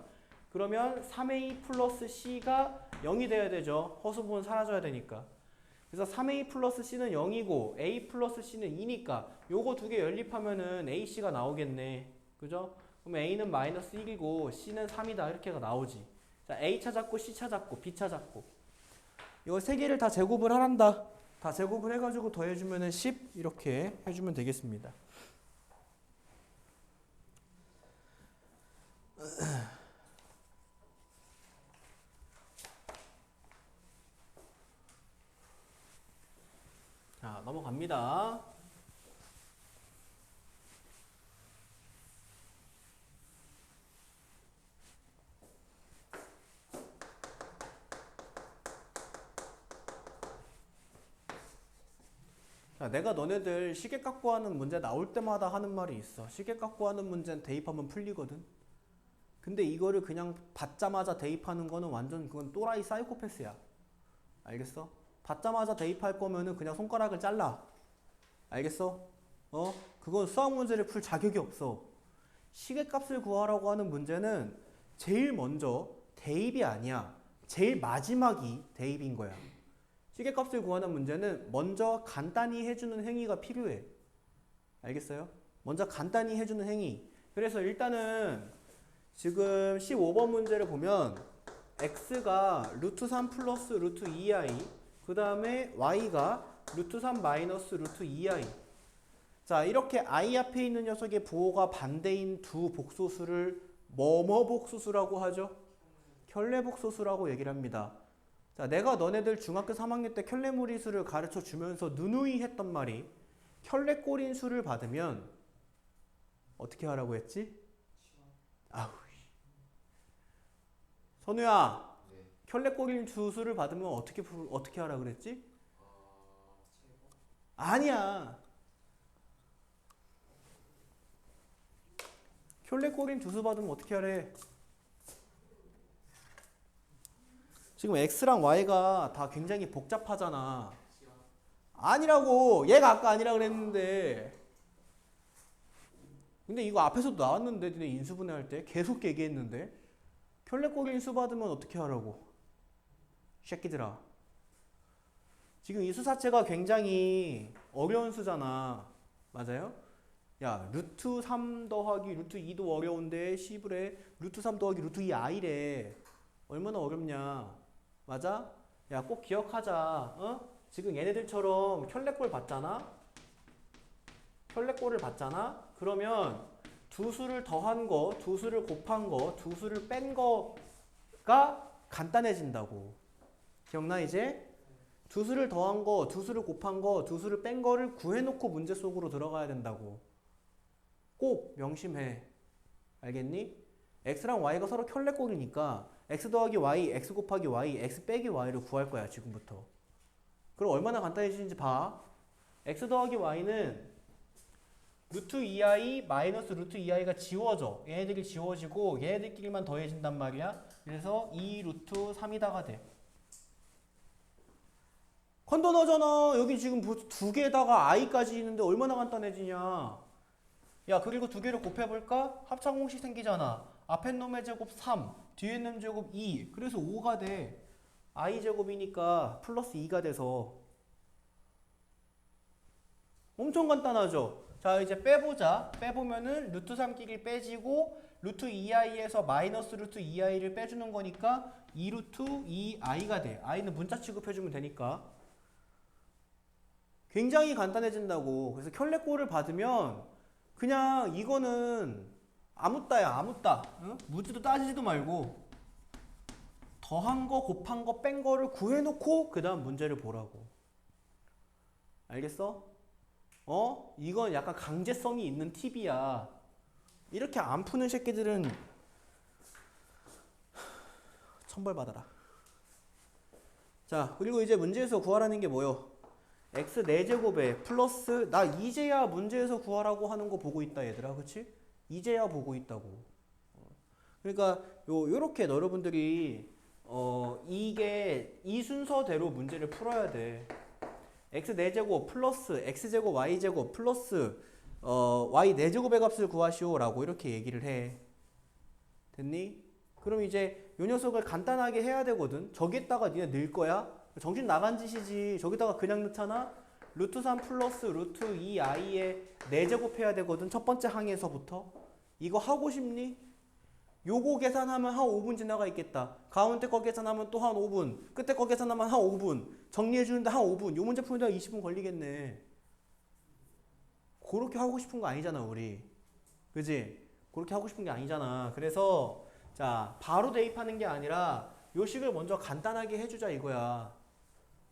그러면 3a 플러스 c가 0이 돼야 되죠. 허수 부분 사라져야 되니까. 그래서 3a 플러스 c는 0이고 a 플러스 c는 2니까 요거 두 개 연립하면은 ac가 나오겠네. 그죠? 그럼 a는 마이너스 1이고 c는 3이다 이렇게가 나오지. 자, a 찾았고 c 찾았고 b 찾았고 이거 세 개를 다 제곱을 하란다. 다 제곱을 해가지고 더해주면은 10 이렇게 해주면 되겠습니다. 자, 넘어갑니다. 자, 내가 너네들 시계 갖고 하는 문제 나올 때마다 하는 말이 있어. 시계 갖고 하는 문제는 대입하면 풀리거든. 근데 이거를 그냥 받자마자 대입하는 거는 완전 그건 또라이 사이코패스야. 알겠어? 받자마자 대입할 거면은 그냥 손가락을 잘라. 알겠어? 그건 수학 문제를 풀 자격이 없어. 시계값을 구하라고 하는 문제는 제일 먼저 대입이 아니야. 제일 마지막이 대입인 거야. 시계값을 구하는 문제는 먼저 간단히 해주는 행위가 필요해. 알겠어요? 먼저 간단히 해주는 행위. 그래서 일단은 지금 15번 문제를 보면 x가 루트 3 플러스 루트 2i 그 다음에 y가 루트 3 마이너스 루트 2i. 자, 이렇게 i 앞에 있는 녀석의 부호가 반대인 두 복소수를 뭐뭐 복소수라고 하죠? 켤레 복소수라고 얘기를 합니다. 자, 내가 너네들 중학교 3학년 때 켤레무리수를 가르쳐 주면서 누누이 했던 말이 켤레 꼬린 수를 받으면 어떻게 하라고 했지? 아우. 선우야, 네. 켤레 꼬린 수를 받으면 어떻게 하라 그랬지? 아니야. 켤레 꼬린 두수 받으면 어떻게 하래? 지금 x랑 y가 다 굉장히 복잡하잖아. 아니라고. 얘가 아까 아니라 그랬는데. 근데 이거 앞에서도 나왔는데 니네 인수분해 할 때 계속 얘기했는데 켤레 꼬린 수 받으면 어떻게 하라고? 새끼들아. 지금 이 수 자체가 굉장히 어려운 수잖아. 맞아요? 야, 루트 3 더하기 루트 2도 어려운데 시불에 루트 3 더하기 루트 2i래. 얼마나 어렵냐. 맞아? 야, 꼭 기억하자. 어? 지금 얘네들처럼 켤레꼴 봤잖아? 켤레꼴을 봤잖아? 그러면 두 수를 더한 거, 두 수를 곱한 거, 두 수를 뺀 거가 간단해진다고. 기억나 이제? 두 수를 더한 거, 두 수를 곱한 거, 두 수를 뺀 거를 구해놓고 문제 속으로 들어가야 된다고. 꼭 명심해. 알겠니? x랑 y가 서로 켤레꼴이니까 x 더하기 y, x 곱하기 y, x 빼기 y를 구할 거야 지금부터. 그럼 얼마나 간단해지는지 봐. x 더하기 y는 루트 2i 마이너스 루트 2i가 지워져. 얘네들이 지워지고 얘네들끼리만 더해진단 말이야. 그래서 2 루트 3이다가 돼. 간단하잖아. 여기 지금 두 개에다가 i까지 있는데 얼마나 간단해지냐. 야, 그리고 두 개를 곱해볼까? 합창 공식 생기잖아. 앞에 놈의 제곱 3, 뒤에 놈 제곱 2. 그래서 5가 돼. i 제곱이니까 플러스 2가 돼서 엄청 간단하죠. 자, 이제 빼보자. 빼보면은 루트 3끼리 빼지고 루트 2i에서 마이너스 루트 2i를 빼주는 거니까 2 루트 2i가 돼. i는 문자 취급해주면 되니까. 굉장히 간단해진다고. 그래서 켤레꼴을 받으면 그냥 이거는 아무따야 아무따. 응? 묻지도 따지지도 말고 더한 거 곱한 거 뺀 거를 구해놓고 그 다음 문제를 보라고. 알겠어? 이건 약간 강제성이 있는 팁이야. 이렇게 안 푸는 새끼들은 천벌받아라. 자, 그리고 이제 문제에서 구하라는 게 뭐요? x 4제곱에 플러스 나 이제야 문제에서 구하라고 하는 거 보고 있다 얘들아. 그치? 이제야 보고 있다고. 그러니까 요렇게 여러분들이 이게 이 순서대로 문제를 풀어야 돼. x 4제곱 플러스 x제곱 y제곱 플러스 y 4제곱의 값을 구하시오 라고 이렇게 얘기를 해. 됐니? 그럼 이제 요 녀석을 간단하게 해야 되거든. 저기에다가 니네 넣을 거야? 정신 나간 짓이지. 저기다가 그냥 넣잖아? 루트 3 플러스 루트 2i에 4제곱 해야 되거든. 첫 번째 항에서부터. 이거 하고 싶니? 요거 계산하면 한 5분 지나가 있겠다. 가운데 거 계산하면 또 한 5분. 끝에 거 계산하면 한 5분. 정리해주는데 한 5분. 요 문제 푸는데 20분 걸리겠네. 그렇게 하고 싶은 거 아니잖아 우리. 그지? 그렇게 하고 싶은 게 아니잖아. 그래서 자, 바로 대입하는 게 아니라 요 식을 먼저 간단하게 해주자 이거야.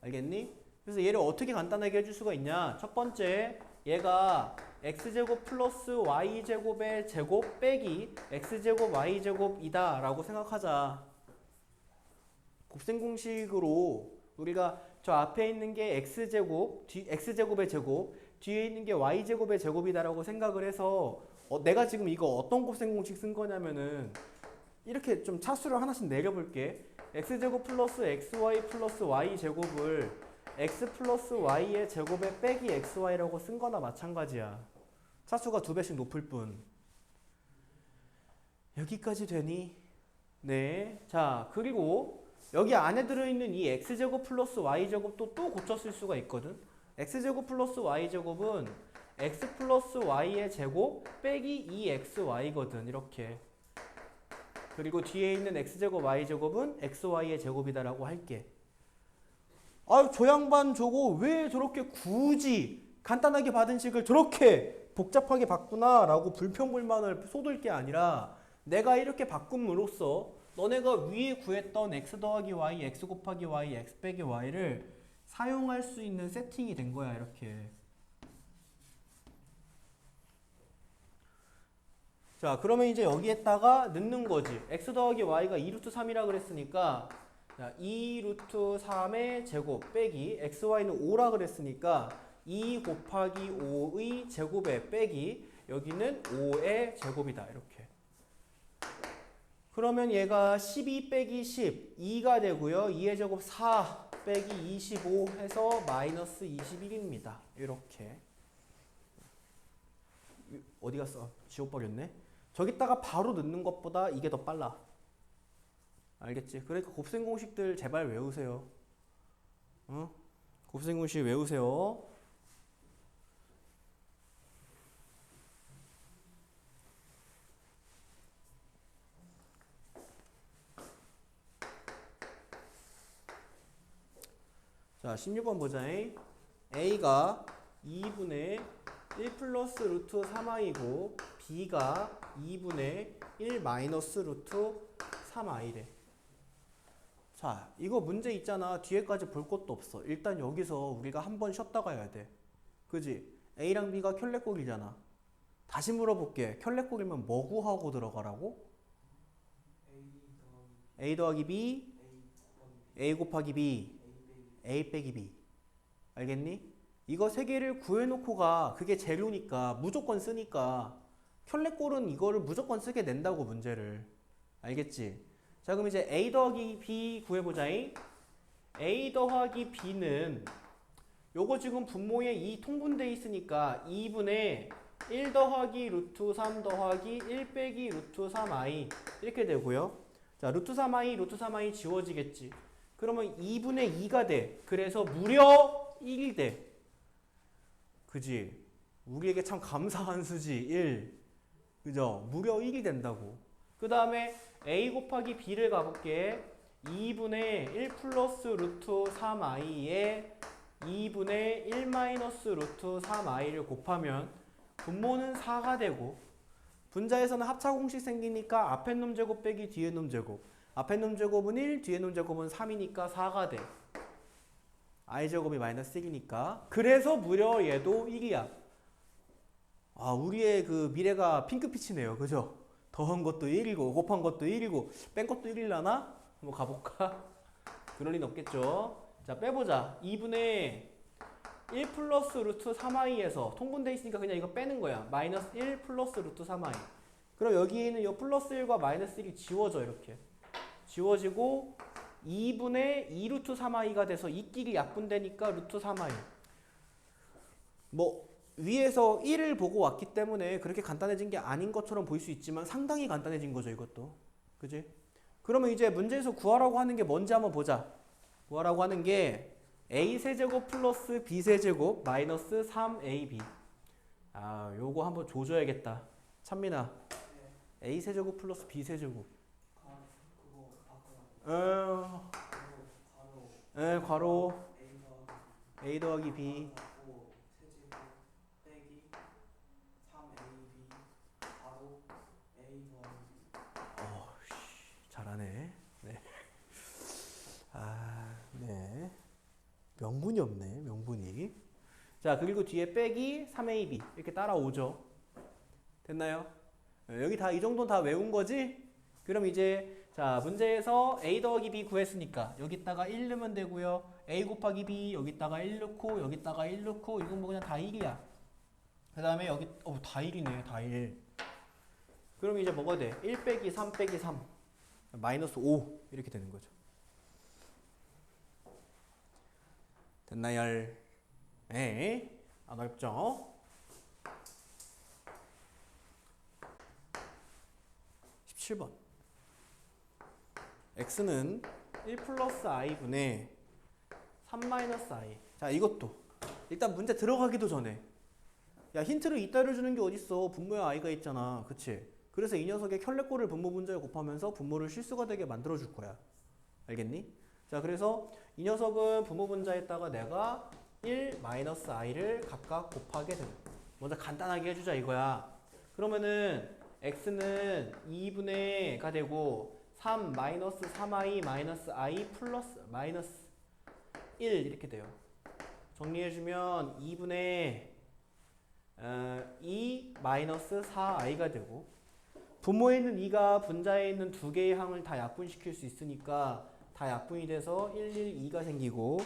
알겠니? 그래서 얘를 어떻게 간단하게 해줄 수가 있냐. 첫 번째, 얘가 x제곱 플러스 y제곱의 제곱 빼기 x제곱 y제곱이다 라고 생각하자. 곱셈공식으로 우리가 저 앞에 있는 게 x제곱의 제곱, 뒤에 있는 게 y제곱의 제곱이다 라고 생각을 해서 내가 지금 이거 어떤 곱셈공식 쓴 거냐면은 이렇게 좀 차수를 하나씩 내려볼게. x제곱 플러스 xy 플러스 y제곱을 x 플러스 y의 제곱에 빼기 xy라고 쓴 거나 마찬가지야. 차수가 2배씩 높을 뿐. 여기까지 되니? 네. 자, 그리고 여기 안에 들어있는 이 x제곱 플러스 y제곱도 또 고쳤을 수가 있거든. x제곱 플러스 y제곱은 x 플러스 y의 제곱 빼기 2xy거든. 이렇게. 그리고 뒤에 있는 x제곱 y제곱은 xy의 제곱이다라고 할게. 아유, 저 양반 저거 왜 저렇게 굳이 간단하게 받은 식을 저렇게 복잡하게 바꾸나 라고 불평불만을 쏟을 게 아니라 내가 이렇게 바꿈으로써 너네가 위에 구했던 x 더하기 y, x 곱하기 y, x 빼기 y를 사용할 수 있는 세팅이 된 거야. 이렇게. 자, 그러면 이제 여기에다가 넣는 거지. x 더하기 y가 2루트 3이라 그랬으니까 자, 2루트 3의 제곱 빼기 xy는 5라 그랬으니까 2 곱하기 5의 제곱에 빼기 여기는 5의 제곱이다. 이렇게. 그러면 얘가 12 빼기 10, 2가 되고요. 2의 제곱 4 빼기 25 해서 마이너스 21입니다. 이렇게. 어디 갔어? 지워버렸네. 저기다가 바로 넣는 것보다 이게 더 빨라. 알겠지? 그러니까 곱셈 공식들 제발 외우세요. 어? 곱셈 공식 외우세요. 자, 16번 보자. A가 2분의 1 플러스 루트 3i고 B가 2분의 1 마이너스 루트 3i래. 자, 이거 문제 있잖아. 뒤에까지 볼 것도 없어. 일단 여기서 우리가 한번 쉬었다 가야 돼. 그지? A랑 B가 켤레꼴이잖아. 다시 물어볼게. 켤레꼴이면 뭐 구하고 들어가라고? A 더하기 B, A 곱하기 B, A 빼기 B. 알겠니? 이거 세 개를 구해놓고 가. 그게 재료니까 무조건 쓰니까 켤레꼴은 이거를 무조건 쓰게 낸다고 문제를. 알겠지? 자, 그럼 이제 A 더하기 B 구해보자. A 더하기 B는 요거 지금 분모에 2 통분돼 있으니까 2분의 1 더하기 루트 3 더하기 1 빼기 루트 3i 이렇게 되고요. 자, 루트 3i, 루트 3i 지워지겠지. 그러면 2분의 2가 돼. 그래서 무려 1이 돼. 그지? 우리에게 참 감사한 수지. 1. 그죠? 무려 1이 된다고. 그 다음에 A 곱하기 B를 가볼게. 2분의 1 플러스 루트 3i에 2분의 1 마이너스 루트 3i를 곱하면 분모는 4가 되고 분자에서는 합차 공식 생기니까 앞에 놈 제곱 빼기 뒤에 놈 제곱. 앞에 놈 제곱은 1, 뒤에 놈 제곱은 3이니까 4가 돼. i제곱이 마이너스 1이니까. 그래서 무려 얘도 1이야. 아, 우리의 그 미래가 핑크빛이네요. 그죠? 더한 것도 1이고 곱한 것도 1이고 뺀 것도 1일라나? 한번 가볼까? 그럴 리는 없겠죠. 자, 빼보자. 2분의 1 플러스 루트 3i에서 통분돼 있으니까 그냥 이거 빼는 거야. 마이너스 1 플러스 루트 3i. 그럼 여기에는 이 플러스 1과 마이너스 1이 지워져. 이렇게 지워지고 2분의 2 루트 3i가 돼서 이끼리 약분되니까 루트 3i. 뭐 위에서 1을 보고 왔기 때문에 그렇게 간단해진 게 아닌 것처럼 보일 수 있지만 상당히 간단해진 거죠. 이것도. 그지? 그러면 이제 문제에서 구하라고 하는 게 뭔지 한번 보자. 구하라고 하는 게 a 세제곱 플러스 b 세제곱 마이너스 3ab. 아, 요거 한번 줘줘야겠다. 찬민아. a 세제곱 플러스 b 세제곱. 괄호 a 더하기 b. 잘하네. 네. 아, 네. 명분이 없네. 명분이. 자, 그리고 뒤에 빼기 3ab 이렇게 따라오죠. 됐나요? 여기 다 이 정도는 다 외운 거지? 그럼 이제 자, 문제에서 a 더하기 b 구했으니까 여기다가 1 넣으면 되고요. a 곱하기 b 여기다가 1 넣고 여기다가 1 넣고 이건 뭐 그냥 다 1이야. 그 다음에 여기 다 1이네. 다 1. 그럼 이제 뭐가 돼? 1 빼기 3 빼기 3 마이너스 5 이렇게 되는 거죠. 됐나요? 네. 안 어렵죠? 7번. x는 1 플러스 i분의 3 마이너스 i. 자, 이것도 일단 문제 들어가기도 전에 야, 힌트를 이따를 주는 게 어딨어. 분모에 i가 있잖아. 그치? 그래서 이 녀석의 켤레꼴을 분모 분자에 곱하면서 분모를 실수가 되게 만들어 줄 거야. 알겠니? 자, 그래서 이 녀석은 분모 분자에다가 내가 1 마이너스 i를 각각 곱하게 되는. 먼저 간단하게 해주자 이거야. 그러면은 x는 2분의가 되고 3 마이너스 3i 마이너스 i 플러스 마이너스 1 이렇게 돼요. 정리해주면 2분의 2 마이너스 4i가 되고 분모에 있는 2가 분자에 있는 두 개의 항을 다 약분시킬 수 있으니까 다 약분이 돼서 1, 1, 2가 생기고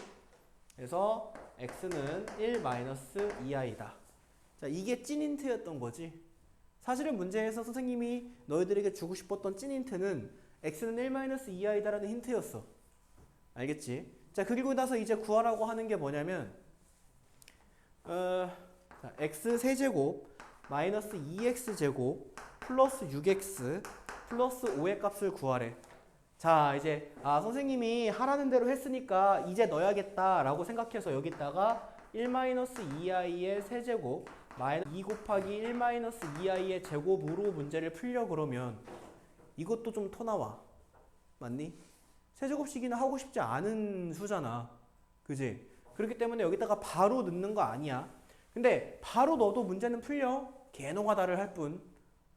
그래서 x는 1 마이너스 2i다. 자, 이게 찐 힌트였던 거지. 사실은 문제에서 선생님이 너희들에게 주고 싶었던 찐 힌트는 x는 1 마이너스 2i다라는 힌트였어. 알겠지? 자, 그리고 나서 이제 구하라고 하는 게 뭐냐면 자, x 세제곱 마이너스 2x 제곱 플러스 6x 플러스 5의 값을 구하래. 자, 이제 선생님이 하라는 대로 했으니까 이제 넣어야겠다라고 생각해서 여기다가 1 마이너스 2i의 세제곱 마이너스 2 곱하기 1 마이너스 2i의 제곱으로 문제를 풀려 그러면 이것도 좀 토 나와. 맞니? 세제곱식이나 하고 싶지 않은 수잖아. 그지? 그렇기 때문에 여기다가 바로 넣는 거 아니야. 근데 바로 넣어도 문제는 풀려. 개노가다를 할 뿐.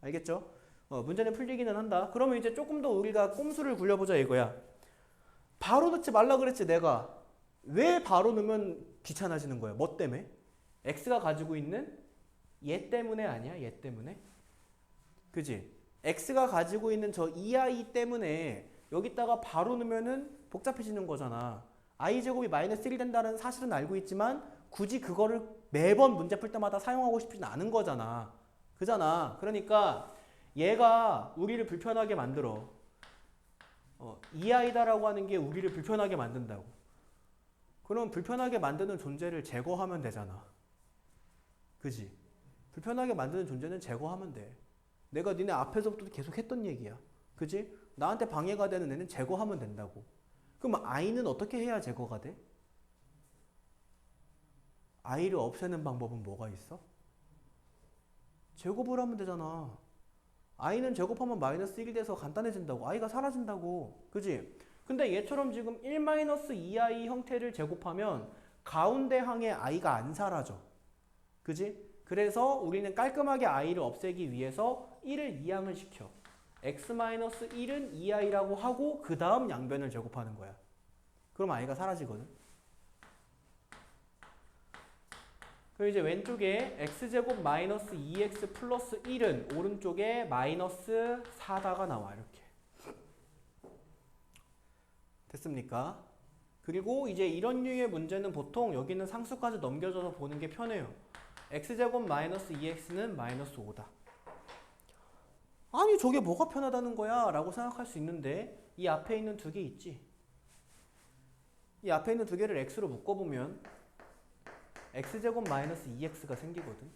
알겠죠? 문제는 풀리기는 한다. 그러면 이제 조금 더 우리가 꼼수를 굴려보자 이거야. 바로 넣지 말라 그랬지 내가. 왜 바로 넣으면 귀찮아지는 거야? 뭐 때문에? x가 가지고 있는 얘 때문에 아니야? 얘 때문에? 그지? x가 가지고 있는 저 2i 때문에 여기다가 바로 넣으면은 복잡해지는 거잖아. i제곱이 마이너스 1이 된다는 사실은 알고 있지만 굳이 그거를 매번 문제 풀 때마다 사용하고 싶지는 않은 거잖아. 그잖아. 그러니까 얘가 우리를 불편하게 만들어. 2i다라고 하는 게 우리를 불편하게 만든다고. 그럼 불편하게 만드는 존재를 제거하면 되잖아. 그지? 불편하게 만드는 존재는 제거하면 돼. 내가 니네 앞에서부터 계속 했던 얘기야. 그지? 나한테 방해가 되는 애는 제거하면 된다고. 그럼 i는 어떻게 해야 제거가 돼? i를 없애는 방법은 뭐가 있어? 제곱을 하면 되잖아. i는 제곱하면 마이너스 1이 돼서 간단해진다고. i가 사라진다고. 그지? 근데 얘처럼 지금 1 마이너스 2i 형태를 제곱하면 가운데 항에 i가 안 사라져. 그지? 그래서 우리는 깔끔하게 i를 없애기 위해서 1을 2항을 시켜. x-1은 2i라고 하고 그 다음 양변을 제곱하는 거야. 그럼 i가 사라지거든. 그리고 이제 왼쪽에 x제곱 마이너스 2x 플러스 1은 오른쪽에 마이너스 4다가 나와. 이렇게. 됐습니까? 그리고 이제 이런 류의 문제는 보통 여기는 상수까지 넘겨줘서 보는 게 편해요. x제곱 마이너스 2x는 마이너스 5다. 아니 저게 뭐가 편하다는 거야? 라고 생각할 수 있는데 이 앞에 있는 두 개 있지? 이 앞에 있는 두 개를 x로 묶어보면 x제곱 마이너스 2x가 생기거든.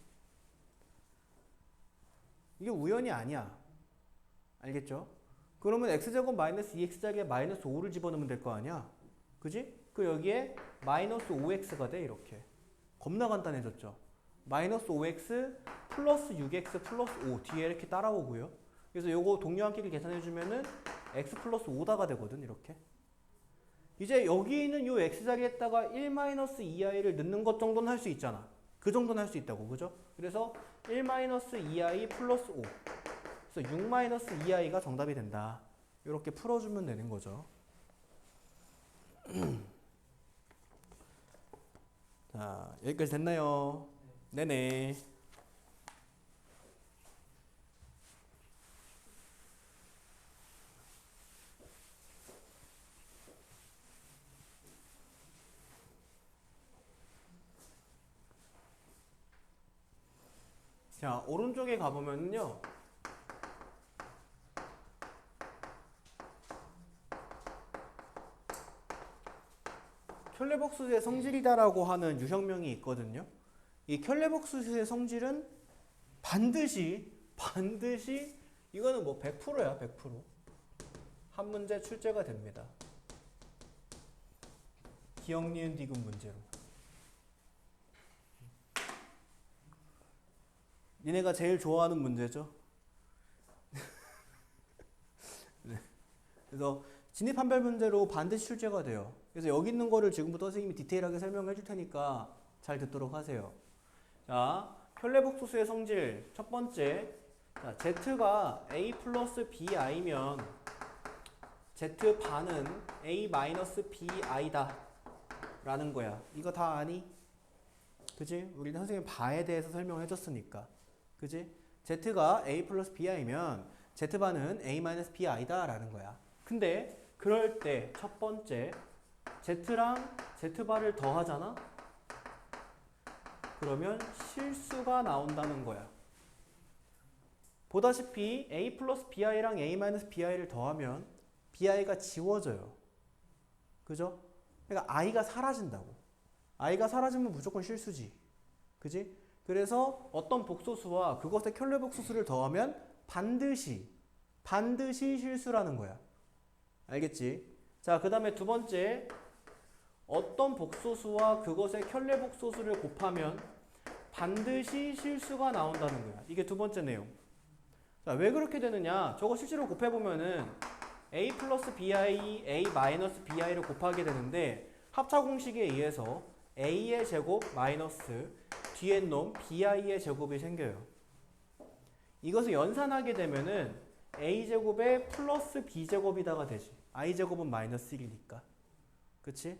이게 우연이 아니야. 알겠죠? 그러면 x제곱 마이너스 2x 자리에 마이너스 5를 집어넣으면 될 거 아니야? 그지? 그 여기에 마이너스 5x가 돼 이렇게. 겁나 간단해졌죠? 마이너스 5x 플러스 6x 플러스 5 뒤에 이렇게 따라오고요. 그래서 요거 동료함끼리 계산해주면은 x 플러스 5다가 되거든 이렇게. 이제 여기 있는 요 x자리에다가 1-2i를 넣는 것 정도는 할 수 있잖아. 그 정도는 할 수 있다고. 그죠? 그래서 1-2i 플러스 5. 그래서 6-2i가 정답이 된다. 이렇게 풀어주면 되는 거죠. 자, 여기까지 됐나요? 네네. 자, 오른쪽에 가보면요. 켤레복수의 성질이다라고 하는 유형명이 있거든요. 이 켤레복수의 성질은 반드시 이거는 뭐 100%야, 100%. 한 문제 출제가 됩니다. 기억, 니은, 디귿 문제로. 니네가 제일 좋아하는 문제죠. 네. 그래서 진입한별 문제로 반드시 출제가 돼요. 그래서 여기 있는 거를 지금부터 선생님이 디테일하게 설명해 줄 테니까 잘 듣도록 하세요. 자, 켤레복소수의 성질 첫 번째. 자, Z가 A 플러스 BI면 Z반은 A 마이너스 BI다 라는 거야. 이거 다 아니? 그지? 우리는 선생님 바에 대해서 설명을 해줬으니까. 그지? Z가 A 플러스 BI면 Z반은 A 마이너스 BI다 라는 거야. 근데 그럴 때 첫 번째 Z랑 Z바를 더하잖아? 그러면 실수가 나온다는 거야. 보다시피 A 플러스 BI랑 A 마이너스 BI를 더하면 BI가 지워져요. 그죠? 그러니까 I가 사라진다고. I가 사라지면 무조건 실수지. 그지? 그래서 어떤 복소수와 그것의 켤레 복소수를 더하면 반드시 실수라는 거야. 알겠지? 자, 그 다음에 두 번째, 어떤 복소수와 그것의 켤레 복소수를 곱하면 반드시 실수가 나온다는 거야. 이게 두 번째 내용. 자, 왜 그렇게 되느냐? 저거 실제로 곱해보면은 A 플러스 BI, A 마이너스 BI를 곱하게 되는데 합차 공식에 의해서 A의 제곱 마이너스 뒤에 놈 BI의 제곱이 생겨요. 이것을 연산하게 되면은 A제곱에 플러스 B제곱이다가 되지. I제곱은 마이너스 1이니까. 그치?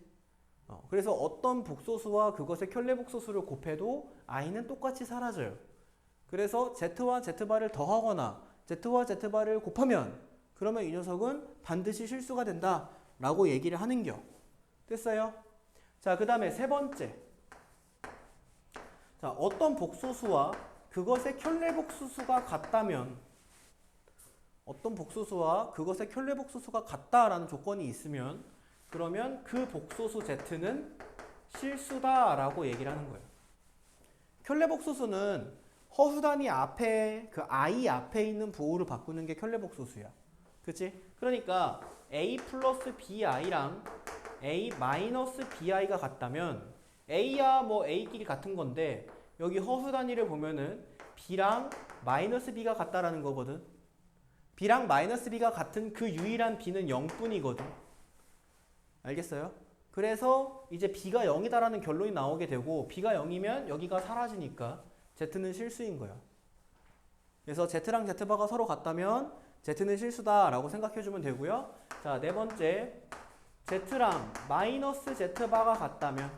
그래서 어떤 복소수와 그것의 켤레 복소수를 곱해도 I는 똑같이 사라져요. 그래서 Z와 Z바를 더하거나 Z와 Z바를 곱하면 그러면 이 녀석은 반드시 실수가 된다 라고 얘기를 하는겨. 됐어요? 자, 그 다음에 세 번째. 자, 어떤 복소수와 그것의 켤레 복소수가 같다면 어떤 복소수와 그것의 켤레 복소수가 같다라는 조건이 있으면 그러면 그 복소수 Z는 실수다라고 얘기를 하는 거예요. 켤레 복소수는 허수 단위 앞에 그 I 앞에 있는 부호를 바꾸는 게 켤레 복소수야. 그치? 그러니까 A 플러스 BI랑 A 마이너스 BI가 같다면 A야 뭐 A끼리 같은 건데 여기 허수 단위를 보면은 B랑 마이너스 B가 같다라는 거거든. B랑 마이너스 B가 같은 그 유일한 B는 0뿐이거든. 알겠어요? 그래서 이제 B가 0이다라는 결론이 나오게 되고 B가 0이면 여기가 사라지니까 Z는 실수인 거야. 그래서 Z랑 Z바가 서로 같다면 Z는 실수다라고 생각해주면 되고요. 자, 네 번째, Z랑 마이너스 Z바가 같다면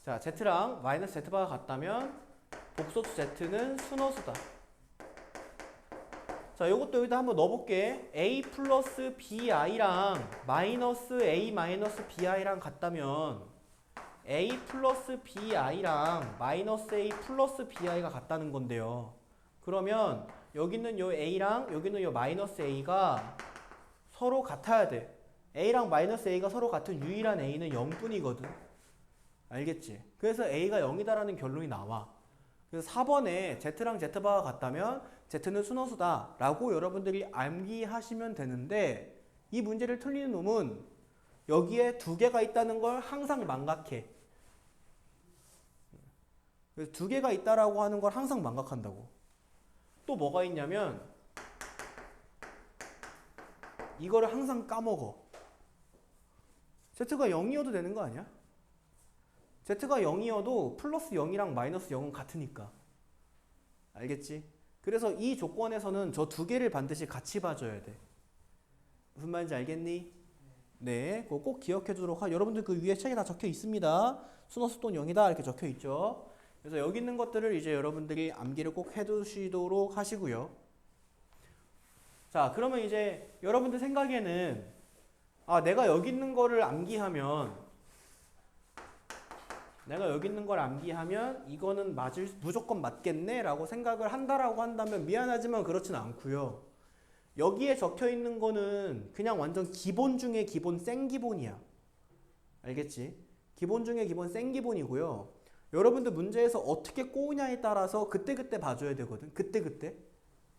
자, Z랑 마이너스 Z바가 같다면 복소수 Z는 순허수다. 자, 요것도 여기다 한번 넣어볼게. A 플러스 BI랑 마이너스 A 마이너스 BI랑 같다면 A 플러스 BI랑 마이너스 A 플러스 BI가 같다는 건데요. 그러면 여기 있는 요 A랑 여기 있는 요 마이너스 A가 서로 같아야 돼. A랑 마이너스 A가 서로 같은 유일한 A는 0뿐이거든. 알겠지? 그래서 A가 0이다라는 결론이 나와. 그래서 4번에 Z랑 Z바가 같다면 Z는 순허수다 라고 여러분들이 암기하시면 되는데 이 문제를 틀리는 놈은 여기에 두 개가 있다는 걸 항상 망각해. 그래서 두 개가 있다라고 하는 걸 항상 망각한다고. 또 뭐가 있냐면 이거를 항상 까먹어. Z가 0이어도 되는 거 아니야? Z가 0이어도 플러스 0이랑 마이너스 0은 같으니까. 알겠지? 그래서 이 조건에서는 저 두 개를 반드시 같이 봐줘야 돼. 무슨 말인지 알겠니? 네, 그거 꼭 기억해 두도록 하. 여러분들 그 위에 책에 다 적혀 있습니다. 순허수 또는 0이다 이렇게 적혀 있죠. 그래서 여기 있는 것들을 이제 여러분들이 암기를 꼭 해두시도록 하시고요. 자, 그러면 이제 여러분들 생각에는 내가 여기 있는 거를 암기하면 이거는 무조건 맞겠네 라고 생각을 한다라고 한다면 미안하지만 그렇진 않고요. 여기에 적혀 있는 거는 그냥 완전 기본 중에 기본 생기본이야. 알겠지? 기본 중에 기본 생기본이고요. 여러분들 문제에서 어떻게 꼬우냐에 따라서 그때그때 봐줘야 되거든. 그때그때.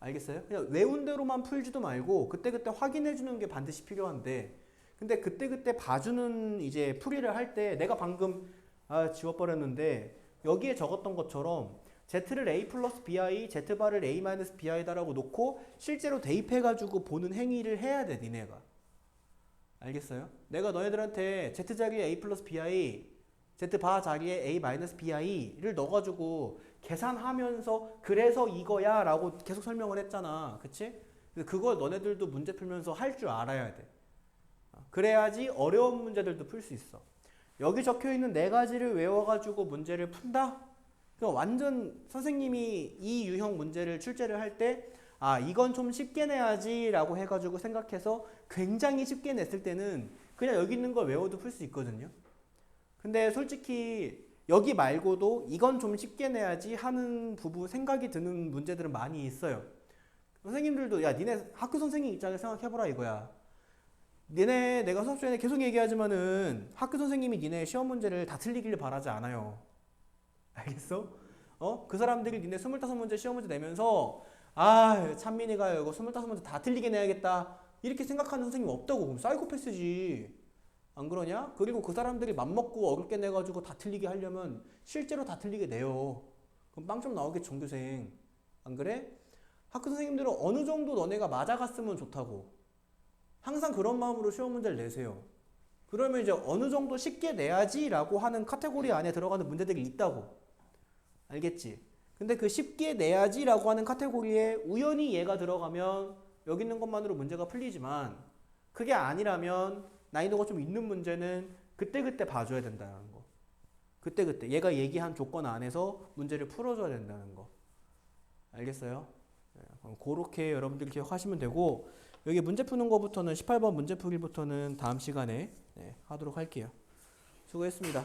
알겠어요? 그냥 외운 대로만 풀지도 말고 그때그때 확인해 주는 게 반드시 필요한데 근데 그때그때 봐주는 이제 풀이를 할 때 내가 방금 지워버렸는데 여기에 적었던 것처럼 z를 a 플러스 bi, z바를 a 마이너스 bi다라고 놓고 실제로 대입해가지고 보는 행위를 해야 돼 니네가. 알겠어요? 내가 너희들한테 z 자리에 a 플러스 bi, z바 자리에 a 마이너스 bi를 넣어가지고 계산하면서 그래서 이거야 라고 계속 설명을 했잖아. 그치? 그걸 너네들도 문제 풀면서 할 줄 알아야 돼. 그래야지 어려운 문제들도 풀 수 있어. 여기 적혀있는 네 가지를 외워가지고 문제를 푼다? 그럼 완전 선생님이 이 유형 문제를 출제를 할 때 이건 좀 쉽게 내야지 라고 해가지고 생각해서 굉장히 쉽게 냈을 때는 그냥 여기 있는 걸 외워도 풀 수 있거든요. 근데 솔직히 여기 말고도 이건 좀 쉽게 내야지 하는 부분 생각이 드는 문제들은 많이 있어요. 선생님들도 야 니네 학교 선생님 입장에서 생각해보라 이거야. 니네 내가 수업 시간에 계속 얘기하지만은 학교 선생님이 니네 시험 문제를 다 틀리기를 바라지 않아요. 알겠어? 그 사람들이 니네 25문제 시험 문제 내면서 찬민이가 이거 25문제 다 틀리게 내야겠다 이렇게 생각하는 선생님 없다고. 그럼 사이코패스지. 안 그러냐? 그리고 그 사람들이 맘먹고 어렵게 내가지고 다 틀리게 하려면 실제로 다 틀리게 내요. 그럼 빵점 나오겠지 전교생. 안 그래? 학교 선생님들은 어느 정도 너네가 맞아갔으면 좋다고. 항상 그런 마음으로 시험 문제를 내세요. 그러면 이제 어느 정도 쉽게 내야지 라고 하는 카테고리 안에 들어가는 문제들이 있다고. 알겠지? 근데 그 쉽게 내야지 라고 하는 카테고리에 우연히 얘가 들어가면 여기 있는 것만으로 문제가 풀리지만 그게 아니라면 난이도가 좀 있는 문제는 그때그때 봐줘야 된다는 거. 그때그때 얘가 얘기한 조건 안에서 문제를 풀어줘야 된다는 거. 알겠어요? 그럼 그렇게 여러분들 기억하시면 되고 여기 문제 푸는 거부터는 18번 문제 풀기부터는 다음 시간에 하도록 할게요. 수고했습니다.